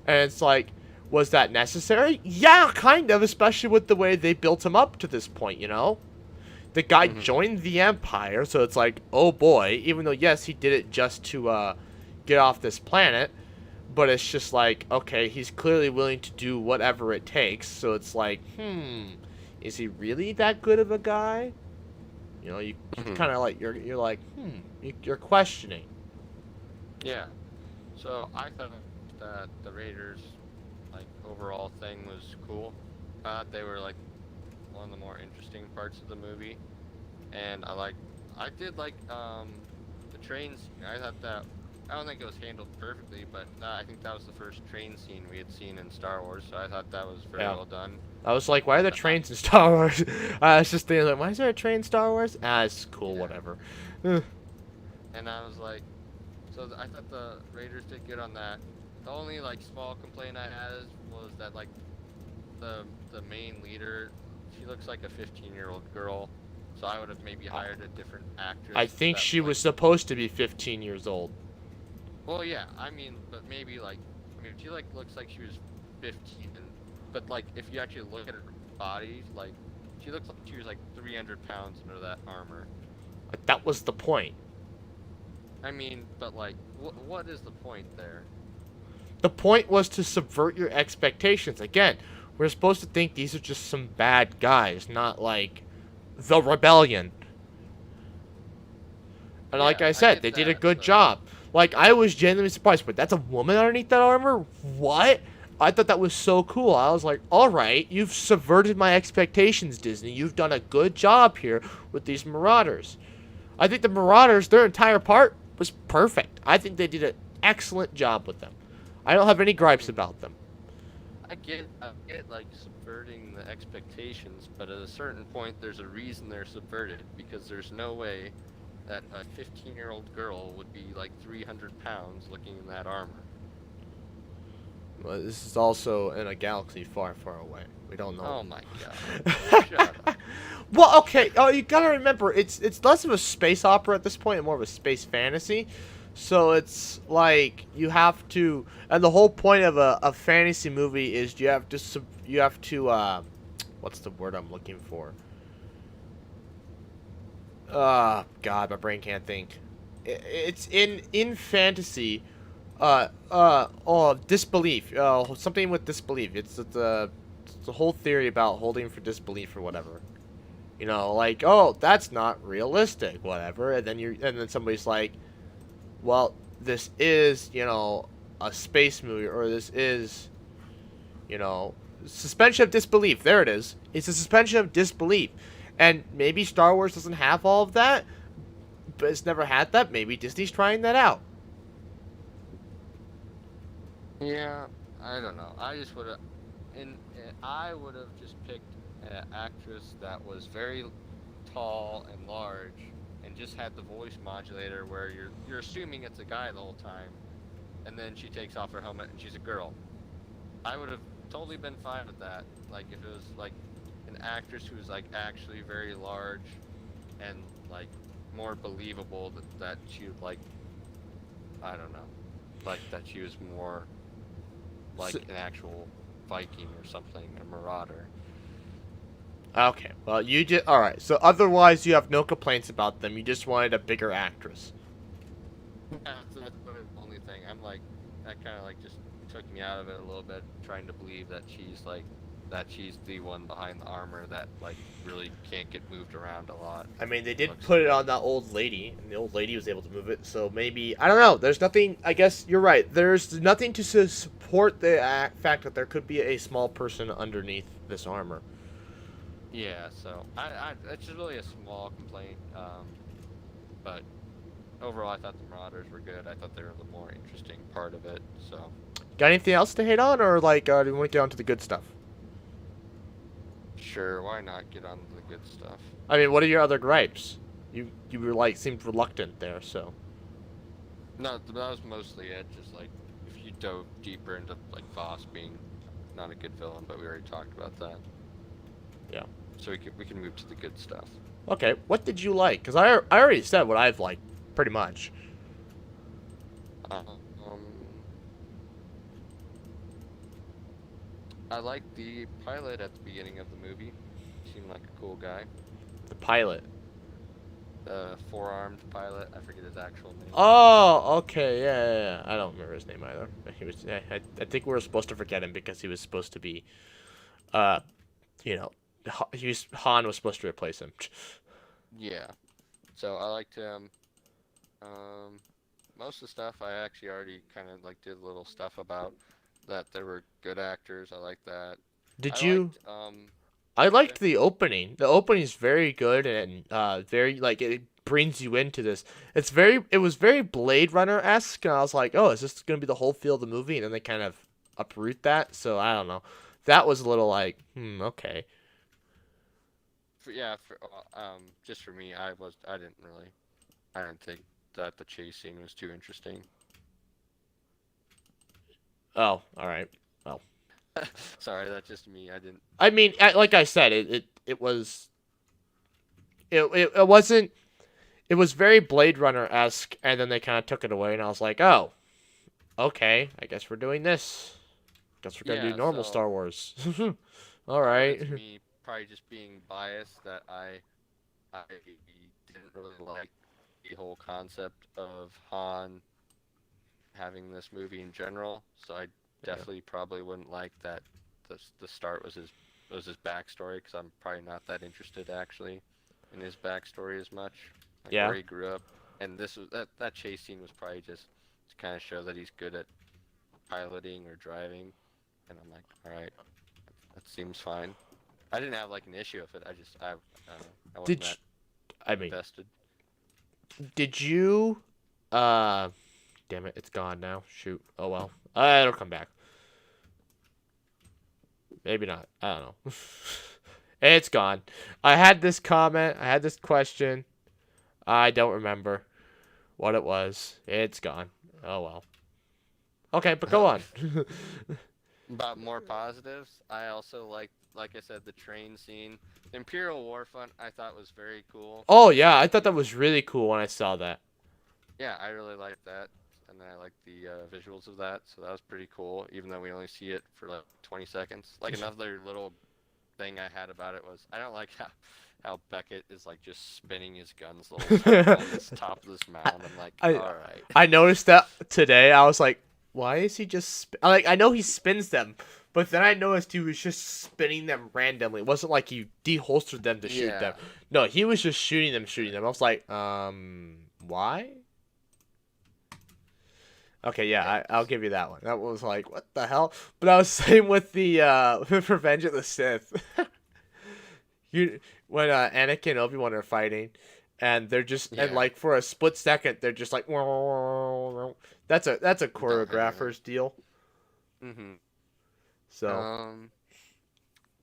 [SPEAKER 1] And it's like, was that necessary? Yeah, kind of, especially with the way they built him up to this point. The guy
[SPEAKER 2] Mhm.
[SPEAKER 1] joined the Empire, so it's like, oh boy, even though yes, he did it just to get off this planet, but it's just like, okay, he's clearly willing to do whatever it takes. So it's like, is he really that good of a guy? You
[SPEAKER 2] Mhm.
[SPEAKER 1] kind of like you're like, you're questioning.
[SPEAKER 2] Yeah. So I thought that the Raiders, like overall thing was cool. They were like one of the more interesting parts of the movie, and I did like the train scene. I thought that I don't think it was handled perfectly, but I think that was the first train scene we had seen in Star Wars, so I thought that was very
[SPEAKER 1] Yeah.
[SPEAKER 2] well done.
[SPEAKER 1] I was like, why are there
[SPEAKER 2] And
[SPEAKER 1] trains in Star Wars? I was just thinking, like, why is there a train in Star Wars? It's cool,
[SPEAKER 2] yeah,
[SPEAKER 1] whatever.
[SPEAKER 2] and I was like, I thought the Raiders did good on that. The only like small complaint I had was that like the main leader, she looks like a 15-year-old girl, so I would have maybe hired a different
[SPEAKER 1] I
[SPEAKER 2] actress
[SPEAKER 1] think
[SPEAKER 2] that
[SPEAKER 1] she
[SPEAKER 2] like.
[SPEAKER 1] was supposed to be 15 years old.
[SPEAKER 2] Well, yeah, I mean, but maybe like, I mean, she like looks like she was 15, but like if you actually look at her body, like she looks like she was like 300 pounds under that armor.
[SPEAKER 1] Like, that was the point.
[SPEAKER 2] I mean, but like, what is the point there?
[SPEAKER 1] The point was to subvert your expectations. Again, we're supposed to think these are just some bad guys, not like the rebellion. And like
[SPEAKER 2] Yeah,
[SPEAKER 1] I
[SPEAKER 2] I
[SPEAKER 1] said,
[SPEAKER 2] get
[SPEAKER 1] they did a
[SPEAKER 2] that.
[SPEAKER 1] good
[SPEAKER 2] So
[SPEAKER 1] job. Like, I was genuinely surprised, but that's a woman underneath that armor? What? I thought that was so cool. I was like, all right, you've subverted my expectations, Disney. You've done a good job here with these Marauders. I think the Marauders, their entire part was perfect. I think they did an excellent job with them. I don't have any
[SPEAKER 2] I
[SPEAKER 1] gripes
[SPEAKER 2] mean,
[SPEAKER 1] about them.
[SPEAKER 2] I get like subverting the expectations, but at a certain point, there's a reason they're subverted because there's no way that a 15-year-old girl would be like 300 pounds looking in that armor.
[SPEAKER 1] Well, this is also in a galaxy far, far away. We don't know.
[SPEAKER 2] Oh my god. Shut up.
[SPEAKER 1] Well, okay. Oh, you gotta remember, it's less of a space opera at this point and more of a space fantasy. So it's like you have to, and the whole point of a fantasy movie is you have to what's the word I'm looking for? God, my brain can't think. It's in fantasy. Disbelief. Something with disbelief. It's the whole theory about holding for disbelief or whatever. You know, like, oh, that's not realistic, whatever. And then somebody's like, well, this is, a space movie, or this is, you know, suspension of disbelief. There it is. It's a suspension of disbelief. And maybe Star Wars doesn't have all of that, but it's never had that. Maybe Disney's trying that out.
[SPEAKER 2] Yeah, I don't know. I just would have, I would have just picked an actress that was very tall and large, and just had the voice modulator where you're assuming it's a guy the whole time, and then she takes off her helmet and she's a girl. I would have totally been fine with that. Like if it was like an actress who was like actually very large and like more believable that she would like, I don't know, like that she was more like
[SPEAKER 1] So,
[SPEAKER 2] an actual Viking or something, a marauder.
[SPEAKER 1] okay, well, you just all right. So otherwise, you have no complaints about them. You just wanted a bigger actress.
[SPEAKER 2] Yeah, so that's the only thing. I'm like, that kind of like just took me out of it a little bit, trying to believe that she's the one behind the armor that like really can't get moved around a lot.
[SPEAKER 1] I mean, they did
[SPEAKER 2] Looks
[SPEAKER 1] put it on that old lady, and the old lady was able to move it. So maybe I don't know. There's nothing. I guess you're right. There's nothing to support the fact that there could be a small person underneath this armor.
[SPEAKER 2] yeah. So it's just really a small complaint. But overall, I thought the Marauders were good. I thought they were the more interesting part of it. So
[SPEAKER 1] Got anything else to hate on, or like do you want to get on to the good stuff?
[SPEAKER 2] sure, why not get on to the good stuff?
[SPEAKER 1] I mean, what are your other gripes? You were like seemed reluctant there, so.
[SPEAKER 2] No, that was mostly it. Just like if you dove deeper into like Voss being not a good villain, but we already talked about that.
[SPEAKER 1] Yeah.
[SPEAKER 2] So we can move to the good stuff.
[SPEAKER 1] Okay, what did you like? Because I already said what I've liked, pretty much.
[SPEAKER 2] Um, I liked the pilot at the beginning of the movie. He seemed like a cool guy.
[SPEAKER 1] The pilot.
[SPEAKER 2] The four-armed pilot. I forget his actual name.
[SPEAKER 1] Oh, okay, yeah. I don't remember his name either. He was. I think we were supposed to forget him because he was supposed to be, uh, you know, Han was supposed to replace him.
[SPEAKER 2] Yeah. So I liked him. Um, Most of the stuff I actually already kind of like did little stuff about that. There were good actors. I like that. I
[SPEAKER 1] Did you?
[SPEAKER 2] liked
[SPEAKER 1] I
[SPEAKER 2] what'd you say?
[SPEAKER 1] liked the opening. The opening is very good and very like it brings you into this. It was very Blade Runner esque, and I was like, oh, is this gonna be the whole feel of the movie? And then they kind of uproot that. So I don't know. That was a little like, okay.
[SPEAKER 2] Yeah, just for me, I didn't think that the chase scene was too interesting.
[SPEAKER 1] Oh, all right. Well,
[SPEAKER 2] Sorry, that's just me. I didn't.
[SPEAKER 1] I mean, like I said, it was it wasn't. It was very Blade Runner esque, and then they kind of took it away, and I was like, oh, okay. I guess we're doing this. Guess we're gonna do
[SPEAKER 2] Yeah,
[SPEAKER 1] normal
[SPEAKER 2] so
[SPEAKER 1] Star Wars. All
[SPEAKER 2] part of
[SPEAKER 1] right.
[SPEAKER 2] it's me probably just being biased that I didn't really like the whole concept of Han having this movie in general. So I
[SPEAKER 1] Yeah.
[SPEAKER 2] definitely probably wouldn't like that the start was his backstory because I'm probably not that interested actually in his backstory as much, like
[SPEAKER 1] Yeah.
[SPEAKER 2] where he grew up. And this was that chase scene was probably just to kind of show that he's good at piloting or driving. and I'm like, all right, that seems fine. I didn't have like an issue with it. I wasn't
[SPEAKER 1] Did
[SPEAKER 2] that
[SPEAKER 1] you, I mean,
[SPEAKER 2] invested.
[SPEAKER 1] did you, uh, damn it, it's gone now. Shoot. Oh well. It'll come back. Maybe not. I don't know. It's gone. I had this comment. I had this question. I don't remember what it was. It's gone. Oh well. Okay, but go on.
[SPEAKER 2] About more positives, I also like I said, the train scene. The Imperial War Front I thought was very cool.
[SPEAKER 1] Oh yeah, I thought that was really cool when I saw that.
[SPEAKER 2] Yeah, I really liked that, and I like the visuals of that. So that was pretty cool, even though we only see it for like 20 seconds. Like another little thing I had about it was I don't like how Beckett is like just spinning his guns the whole time on this top of this mound. I'm like,
[SPEAKER 1] I
[SPEAKER 2] all right.
[SPEAKER 1] I noticed that today. I was like, why is he just like I know he spins them, but then I noticed he was just spinning them randomly. It wasn't like he deholstered them to shoot them.
[SPEAKER 2] Yeah.
[SPEAKER 1] No, he was just shooting them. I was like, why? Okay, yeah,
[SPEAKER 2] Yeah.
[SPEAKER 1] I'll give you that one. That was like, what the hell? But I was saying with the with Revenge of the Sith. You when Anakin and Obi-Wan are fighting, and they're just and
[SPEAKER 2] Yeah.
[SPEAKER 1] like for a split second they're just like that's a
[SPEAKER 2] Don't hit me.
[SPEAKER 1] choreographer's deal.
[SPEAKER 2] Mhm.
[SPEAKER 1] So
[SPEAKER 2] Um.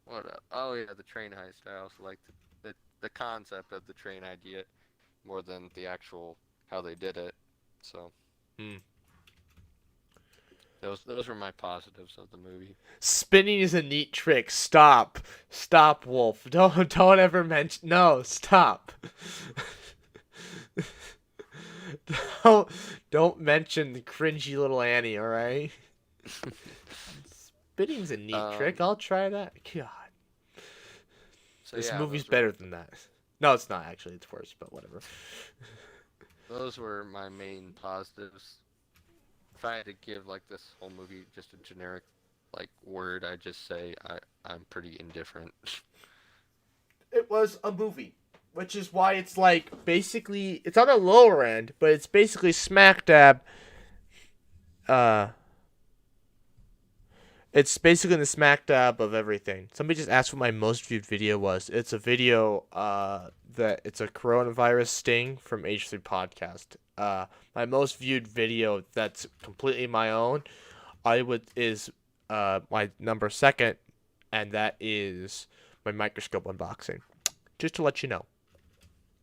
[SPEAKER 2] What? Oh yeah, the train heist. I also like the concept of the train idea more than the actual how they did it. So
[SPEAKER 1] hmm.
[SPEAKER 2] those were my positives of the movie.
[SPEAKER 1] Spinning is a neat trick. Stop, Wolf. Don't ever mention. No, stop. don't don't mention the cringy little Annie. All right. Spinning's a neat trick.
[SPEAKER 2] um.
[SPEAKER 1] I'll try that. God,
[SPEAKER 2] So
[SPEAKER 1] this
[SPEAKER 2] yeah,
[SPEAKER 1] movie's better than that. No, it's not actually. It's worse, but whatever.
[SPEAKER 2] those were my main positives. If I had to give like this whole movie just a generic like word, I'd just say I'm pretty indifferent.
[SPEAKER 1] It was a movie, which is why it's like basically it's on the lower end, but it's basically smack dab. Uh, it's basically the smack dab of everything. Somebody just asked what my most viewed video was. It's a video that it's a coronavirus sting from H3 podcast. My most viewed video that's completely my own. I would is my number second, and that is my microscope unboxing. Just to let you know.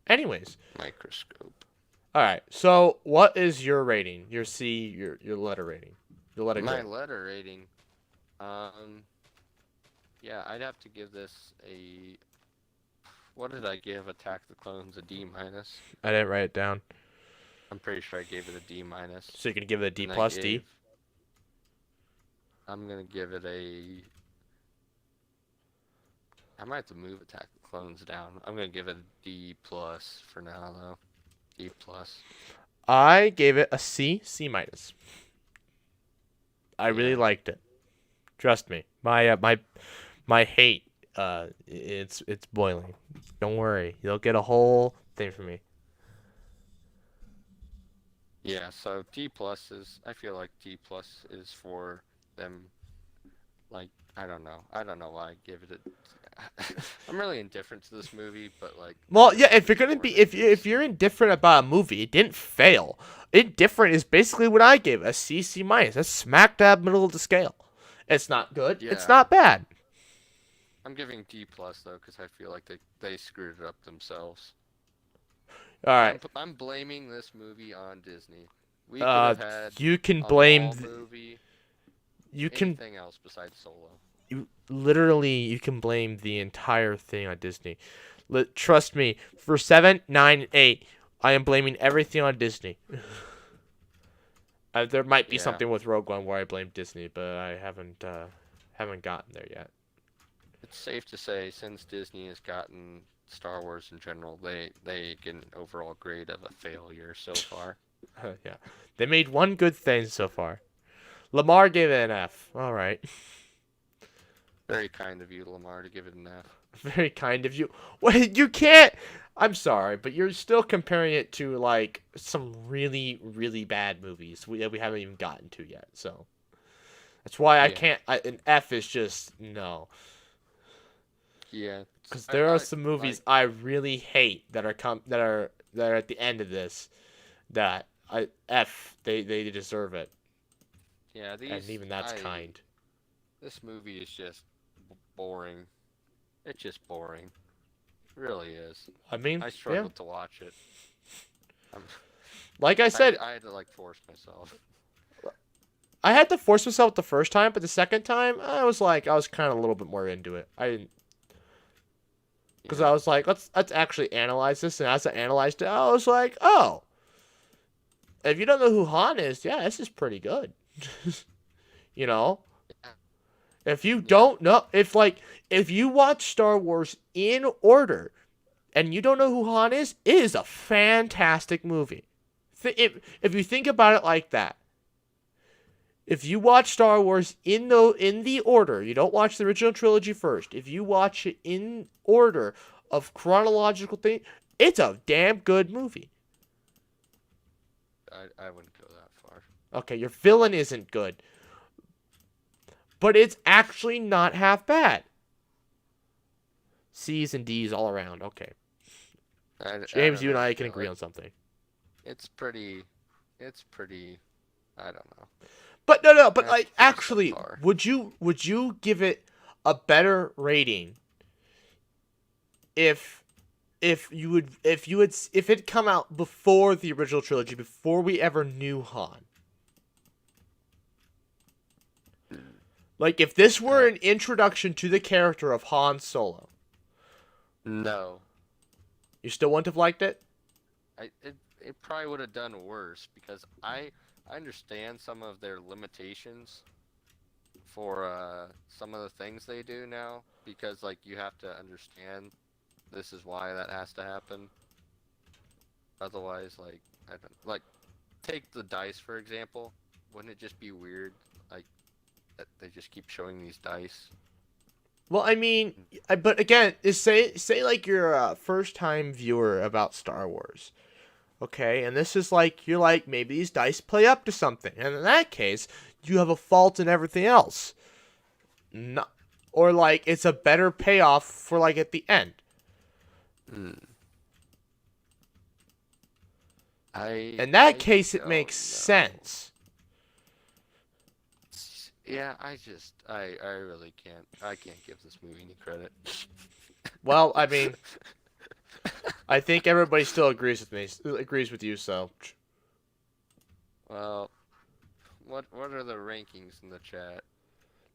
[SPEAKER 1] Anyways,
[SPEAKER 2] Microscope.
[SPEAKER 1] all right. So, what is your rating? Your your letter rating. Your letter
[SPEAKER 2] My
[SPEAKER 1] grade.
[SPEAKER 2] letter rating. Um. Yeah, I'd have to give this a. What did I give Attack the Clones? A D minus.
[SPEAKER 1] I didn't write it down.
[SPEAKER 2] I'm pretty sure I gave it a D minus.
[SPEAKER 1] So you're gonna give it a D
[SPEAKER 2] And
[SPEAKER 1] plus D.
[SPEAKER 2] I'm gonna give it a. I might have to move Attack the Clones down. I'm gonna give it a D plus for now though. D plus.
[SPEAKER 1] I gave it a C minus. I really
[SPEAKER 2] Yeah.
[SPEAKER 1] liked it. Trust me. My hate it's boiling. Don't worry. You'll get a whole thing from me.
[SPEAKER 2] Yeah. So D plus is. I feel like D plus is for them. Like I don't know. I don't know why I give it a. I'm really indifferent to this movie, but like.
[SPEAKER 1] Well,
[SPEAKER 2] this
[SPEAKER 1] yeah, if
[SPEAKER 2] is
[SPEAKER 1] you're gonna
[SPEAKER 2] more
[SPEAKER 1] be
[SPEAKER 2] than
[SPEAKER 1] if
[SPEAKER 2] just.
[SPEAKER 1] you're indifferent about a movie, it didn't fail. Indifferent is basically what I gave, a C minus. That's smack dab middle of the scale. It's not good. It's
[SPEAKER 2] Yeah.
[SPEAKER 1] not bad.
[SPEAKER 2] I'm giving D plus though, because I feel like they screwed it up themselves.
[SPEAKER 1] All right.
[SPEAKER 2] I'm blaming this movie on Disney. We could
[SPEAKER 1] Uh,
[SPEAKER 2] have had
[SPEAKER 1] you can
[SPEAKER 2] a
[SPEAKER 1] blame
[SPEAKER 2] mall movie,
[SPEAKER 1] you can
[SPEAKER 2] anything else besides Solo.
[SPEAKER 1] you can blame the entire thing on Disney. Trust me, for 7, 9, and 8, I am blaming everything on Disney. There might be
[SPEAKER 2] Yeah,
[SPEAKER 1] something with Rogue One where I blame Disney, but I haven't gotten there yet.
[SPEAKER 2] it's safe to say since Disney has gotten Star Wars in general, they get an overall grade of a failure so far.
[SPEAKER 1] Yeah, they made one good thing so far. Lamar gave it an F. All right,
[SPEAKER 2] Very kind of you, Lamar, to give it an F.
[SPEAKER 1] very kind of you. Wait, you can't. I'm sorry, but you're still comparing it to like some really bad movies we haven't even gotten to yet. So That's why I
[SPEAKER 2] Yeah,
[SPEAKER 1] can't. An F is just no.
[SPEAKER 2] yeah.
[SPEAKER 1] Because
[SPEAKER 2] I,
[SPEAKER 1] there are
[SPEAKER 2] I
[SPEAKER 1] some
[SPEAKER 2] like.
[SPEAKER 1] movies I really hate that are at the end of this that I F they deserve it,
[SPEAKER 2] Yeah,
[SPEAKER 1] and
[SPEAKER 2] these
[SPEAKER 1] even that's
[SPEAKER 2] I
[SPEAKER 1] kind.
[SPEAKER 2] this movie is just boring. It's just boring. It really is.
[SPEAKER 1] I mean,
[SPEAKER 2] I
[SPEAKER 1] yeah.
[SPEAKER 2] struggled to watch it. Um,
[SPEAKER 1] Like I said,
[SPEAKER 2] I had to like force myself.
[SPEAKER 1] I had to force myself the first time, but the second time I was kind of a little bit more into it. I didn't because I
[SPEAKER 2] Yeah,
[SPEAKER 1] was like, let's actually analyze this, and as I analyzed it, I was like, oh, if you don't know who Han is, yeah, this is pretty good. you know,
[SPEAKER 2] yeah,
[SPEAKER 1] if you
[SPEAKER 2] yeah.
[SPEAKER 1] don't know, if you watch Star Wars in order and you don't know who Han is, it is a fantastic movie. If you think about it like that, if you watch Star Wars in the order, you don't watch the original trilogy first. If you watch it in order of chronological thing, it's a damn good movie.
[SPEAKER 2] I wouldn't go that far.
[SPEAKER 1] Okay, your villain isn't good, but it's actually not half bad. C's and D's all around. Okay,
[SPEAKER 2] I
[SPEAKER 1] James,
[SPEAKER 2] don't
[SPEAKER 1] you and
[SPEAKER 2] know.
[SPEAKER 1] I can
[SPEAKER 2] Yeah,
[SPEAKER 1] agree
[SPEAKER 2] like
[SPEAKER 1] on something.
[SPEAKER 2] it's pretty. It's pretty. I don't know.
[SPEAKER 1] But no. But
[SPEAKER 2] That's
[SPEAKER 1] like,
[SPEAKER 2] pretty
[SPEAKER 1] actually,
[SPEAKER 2] subpar.
[SPEAKER 1] would you give it a better rating if if it come out before the original trilogy, before we ever knew Han? Like, if this were
[SPEAKER 2] Uh,
[SPEAKER 1] an introduction to the character of Han Solo,
[SPEAKER 2] no,
[SPEAKER 1] you still wouldn't have liked it?
[SPEAKER 2] it probably would have done worse because I understand some of their limitations for some of the things they do now because like you have to understand this is why that has to happen. Otherwise, like I don't like take the dice for example. Wouldn't it just be weird like that they just keep showing these dice?
[SPEAKER 1] Well, I mean, but again, say like you're a first time viewer about Star Wars, okay, and this is like you're like maybe these dice play up to something, and in that case, you have a fault in everything else. No, or like it's a better payoff for like at the end.
[SPEAKER 2] Hmm. I
[SPEAKER 1] In that
[SPEAKER 2] I
[SPEAKER 1] case, it
[SPEAKER 2] don't
[SPEAKER 1] makes
[SPEAKER 2] know.
[SPEAKER 1] sense.
[SPEAKER 2] Yeah, I really can't. I can't give this movie any credit.
[SPEAKER 1] Well, I mean, I think everybody still agrees with me, agrees with you. So,
[SPEAKER 2] Well, what are the rankings in the chat?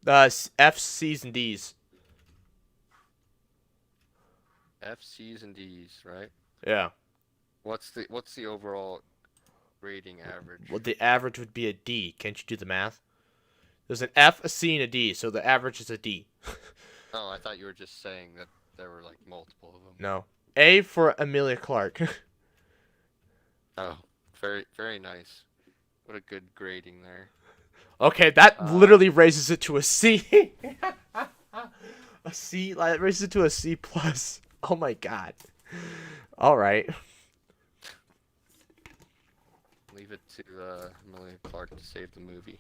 [SPEAKER 1] F's, C's, and D's.
[SPEAKER 2] F, C's, and D's, right?
[SPEAKER 1] Yeah.
[SPEAKER 2] What's the overall rating average?
[SPEAKER 1] Well, the average would be a D. Can't you do the math? There's an F, a C, and a D, so the average is a D.
[SPEAKER 2] Oh, I thought you were just saying that there were like multiple of them.
[SPEAKER 1] No. A for Amelia Clark.
[SPEAKER 2] Oh, very nice. What a good grading there.
[SPEAKER 1] Okay, that
[SPEAKER 2] Uh,
[SPEAKER 1] literally raises it to a C. A C, like, raises it to a C plus. Oh my god. All right.
[SPEAKER 2] leave it to Emilia Clarke to save the movie.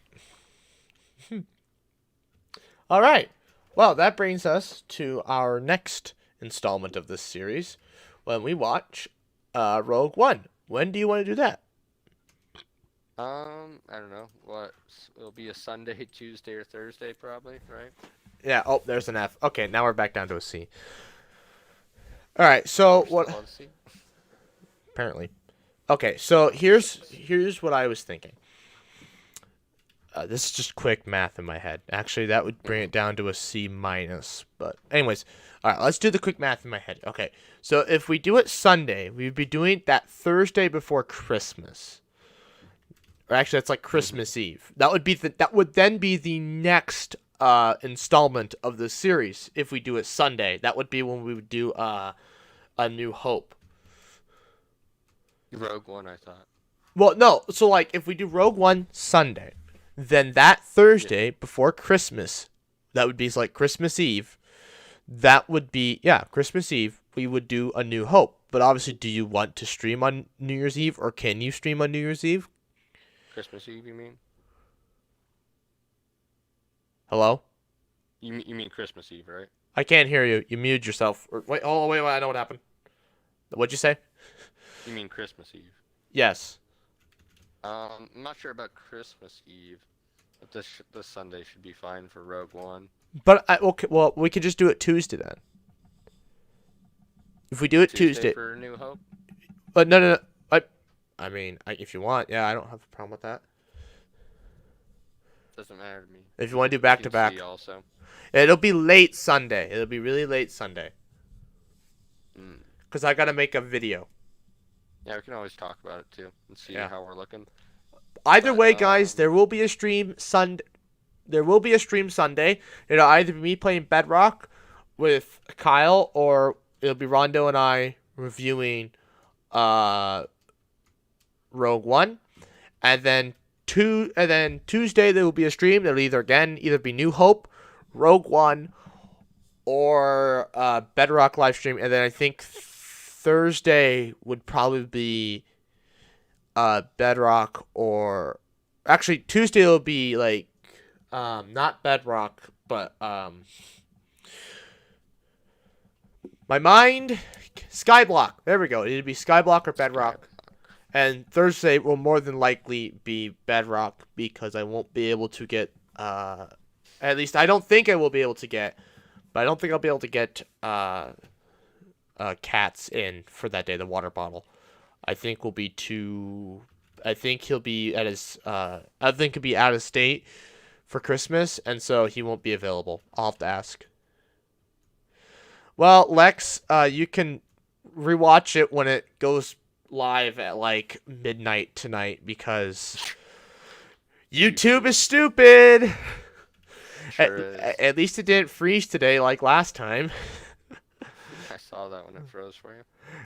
[SPEAKER 1] All right. Well, that brings us to our next installment of this series when we watch Rogue One. When do you want to do that?
[SPEAKER 2] I don't know. What? It'll be a Sunday, Tuesday, or Thursday, probably, right?
[SPEAKER 1] Yeah, oh, there's an F. Okay, now we're back down to a C. All right,
[SPEAKER 2] Oh,
[SPEAKER 1] so
[SPEAKER 2] we're
[SPEAKER 1] what
[SPEAKER 2] still on C.
[SPEAKER 1] apparently. Okay, so here's what I was thinking. This is just quick math in my head. Actually, that would bring
[SPEAKER 2] Mm-hmm.
[SPEAKER 1] it down to a C minus. But anyways, all right, let's do the quick math in my head. Okay, so if we do it Sunday, we'd be doing that Thursday before Christmas. Or actually, that's like
[SPEAKER 2] Mm-hmm.
[SPEAKER 1] Christmas Eve. That would then be the next installment of the series. If we do it Sunday, that would be when we would do A New Hope.
[SPEAKER 2] Rogue One, I thought.
[SPEAKER 1] Well, no. So like, if we do Rogue One Sunday, then that
[SPEAKER 2] Yeah.
[SPEAKER 1] Thursday before Christmas, that would be like Christmas Eve. That would be Christmas Eve. We would do A New Hope. But obviously, do you want to stream on New Year's Eve, or can you stream on New Year's Eve?
[SPEAKER 2] Christmas Eve, you mean?
[SPEAKER 1] Hello?
[SPEAKER 2] You mean Christmas Eve, right?
[SPEAKER 1] I can't hear you. You muted yourself. Wait, oh, wait, I know what happened. What'd you say?
[SPEAKER 2] You mean Christmas Eve?
[SPEAKER 1] Yes.
[SPEAKER 2] I'm not sure about Christmas Eve, but this Sunday should be fine for Rogue One.
[SPEAKER 1] But, okay, well, we could just do it Tuesday then. If we do it
[SPEAKER 2] Tuesday
[SPEAKER 1] Tuesday.
[SPEAKER 2] for New Hope.
[SPEAKER 1] But no. I mean, if you want, yeah, I don't have a problem with that.
[SPEAKER 2] Doesn't matter to me.
[SPEAKER 1] If you want to do back to back.
[SPEAKER 2] Also.
[SPEAKER 1] It'll be late Sunday. It'll be really late Sunday. Because I got to make a video.
[SPEAKER 2] Yeah, we can always talk about it too and see how we're looking.
[SPEAKER 1] Either way, guys, there will be a stream Sunday. There will be a stream Sunday. It'll either be me playing Bedrock with Kyle, or it'll be Rondo and I reviewing Rogue One. And then Tuesday there will be a stream. It'll either be New Hope, Rogue One, or Bedrock live stream. And then I think Thursday would probably be Bedrock, or actually Tuesday will be like not Bedrock, but my mind, Skyblock. There we go. It'd be Skyblock or Bedrock. And Thursday will more than likely be Bedrock, because I won't be able to get at least I don't think I will be able to get, but I don't think I'll be able to get Cats in for that day, the water bottle. I think he'll be at his I think he'll be out of state for Christmas, and so he won't be available. I'll have to ask. Well, Lex, you can rewatch it when it goes live at like midnight tonight, because YouTube is stupid.
[SPEAKER 2] Sure is.
[SPEAKER 1] At least it didn't freeze today like last time.
[SPEAKER 2] I saw that when it froze for you.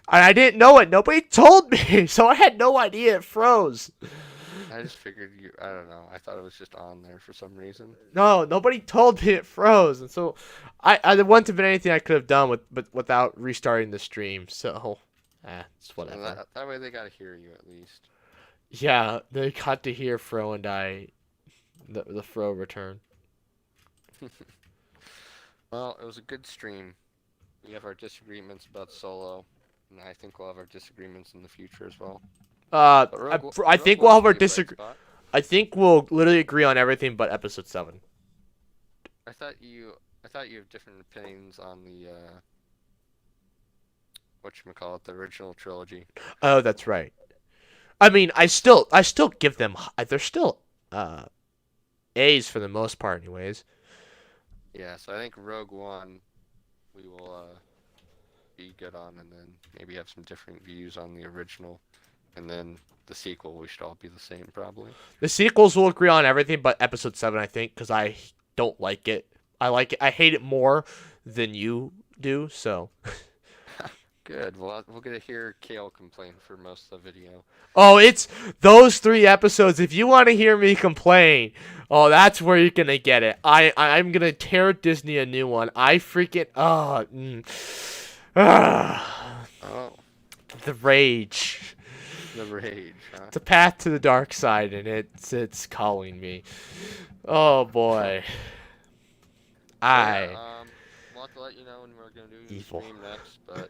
[SPEAKER 1] I didn't know it. Nobody told me, so I had no idea it froze.
[SPEAKER 2] I just figured I don't know. I thought it was just on there for some reason.
[SPEAKER 1] No, nobody told me it froze, and so I there wouldn't have been anything I could have done without restarting the stream. So, it's whatever.
[SPEAKER 2] So that way they got to hear you at least.
[SPEAKER 1] Yeah, they got to hear Fro and I, the Fro return.
[SPEAKER 2] Well, it was a good stream. We have our disagreements about Solo, and I think we'll have our disagreements in the future as well.
[SPEAKER 1] I think we'll have our I think we'll literally agree on everything but episode 7.
[SPEAKER 2] I thought you have different opinions on the whatchamacallit, the original trilogy.
[SPEAKER 1] Oh, that's right. I mean, I still give them. They're still A's for the most part, anyways.
[SPEAKER 2] Yeah, so I think Rogue One we will be good on, and then maybe have some different views on the original, and then the sequel we should all be the same probably.
[SPEAKER 1] The sequels will agree on everything but episode 7, I think, because I don't like it. I hate it more than you do, so.
[SPEAKER 2] Good. Well, we'll get to hear Kale complain for most of the video.
[SPEAKER 1] Oh, it's those 3 episodes. If you want to hear me complain, oh, that's where you're gonna get it. I'm gonna tear Disney a new one. I freaking
[SPEAKER 2] Oh.
[SPEAKER 1] The rage.
[SPEAKER 2] The rage. Huh?
[SPEAKER 1] It's a path to the dark side, and it's calling me. Oh boy.
[SPEAKER 2] We'll have to let you know when we're gonna do the stream next, but.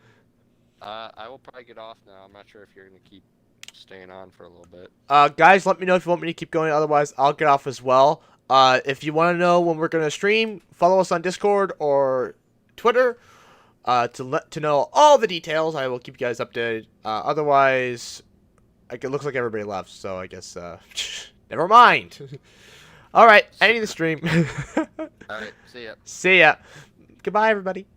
[SPEAKER 2] I will probably get off now. I'm not sure if you're going to keep staying on for a little bit.
[SPEAKER 1] Guys, let me know if you want me to keep going. Otherwise, I'll get off as well. If you want to know when we're going to stream, follow us on Discord or Twitter to know all the details. I will keep you guys updated. Otherwise, it looks like everybody left, so I guess never mind. All right, ending the stream.
[SPEAKER 2] All right, see ya.
[SPEAKER 1] See ya. Goodbye, everybody.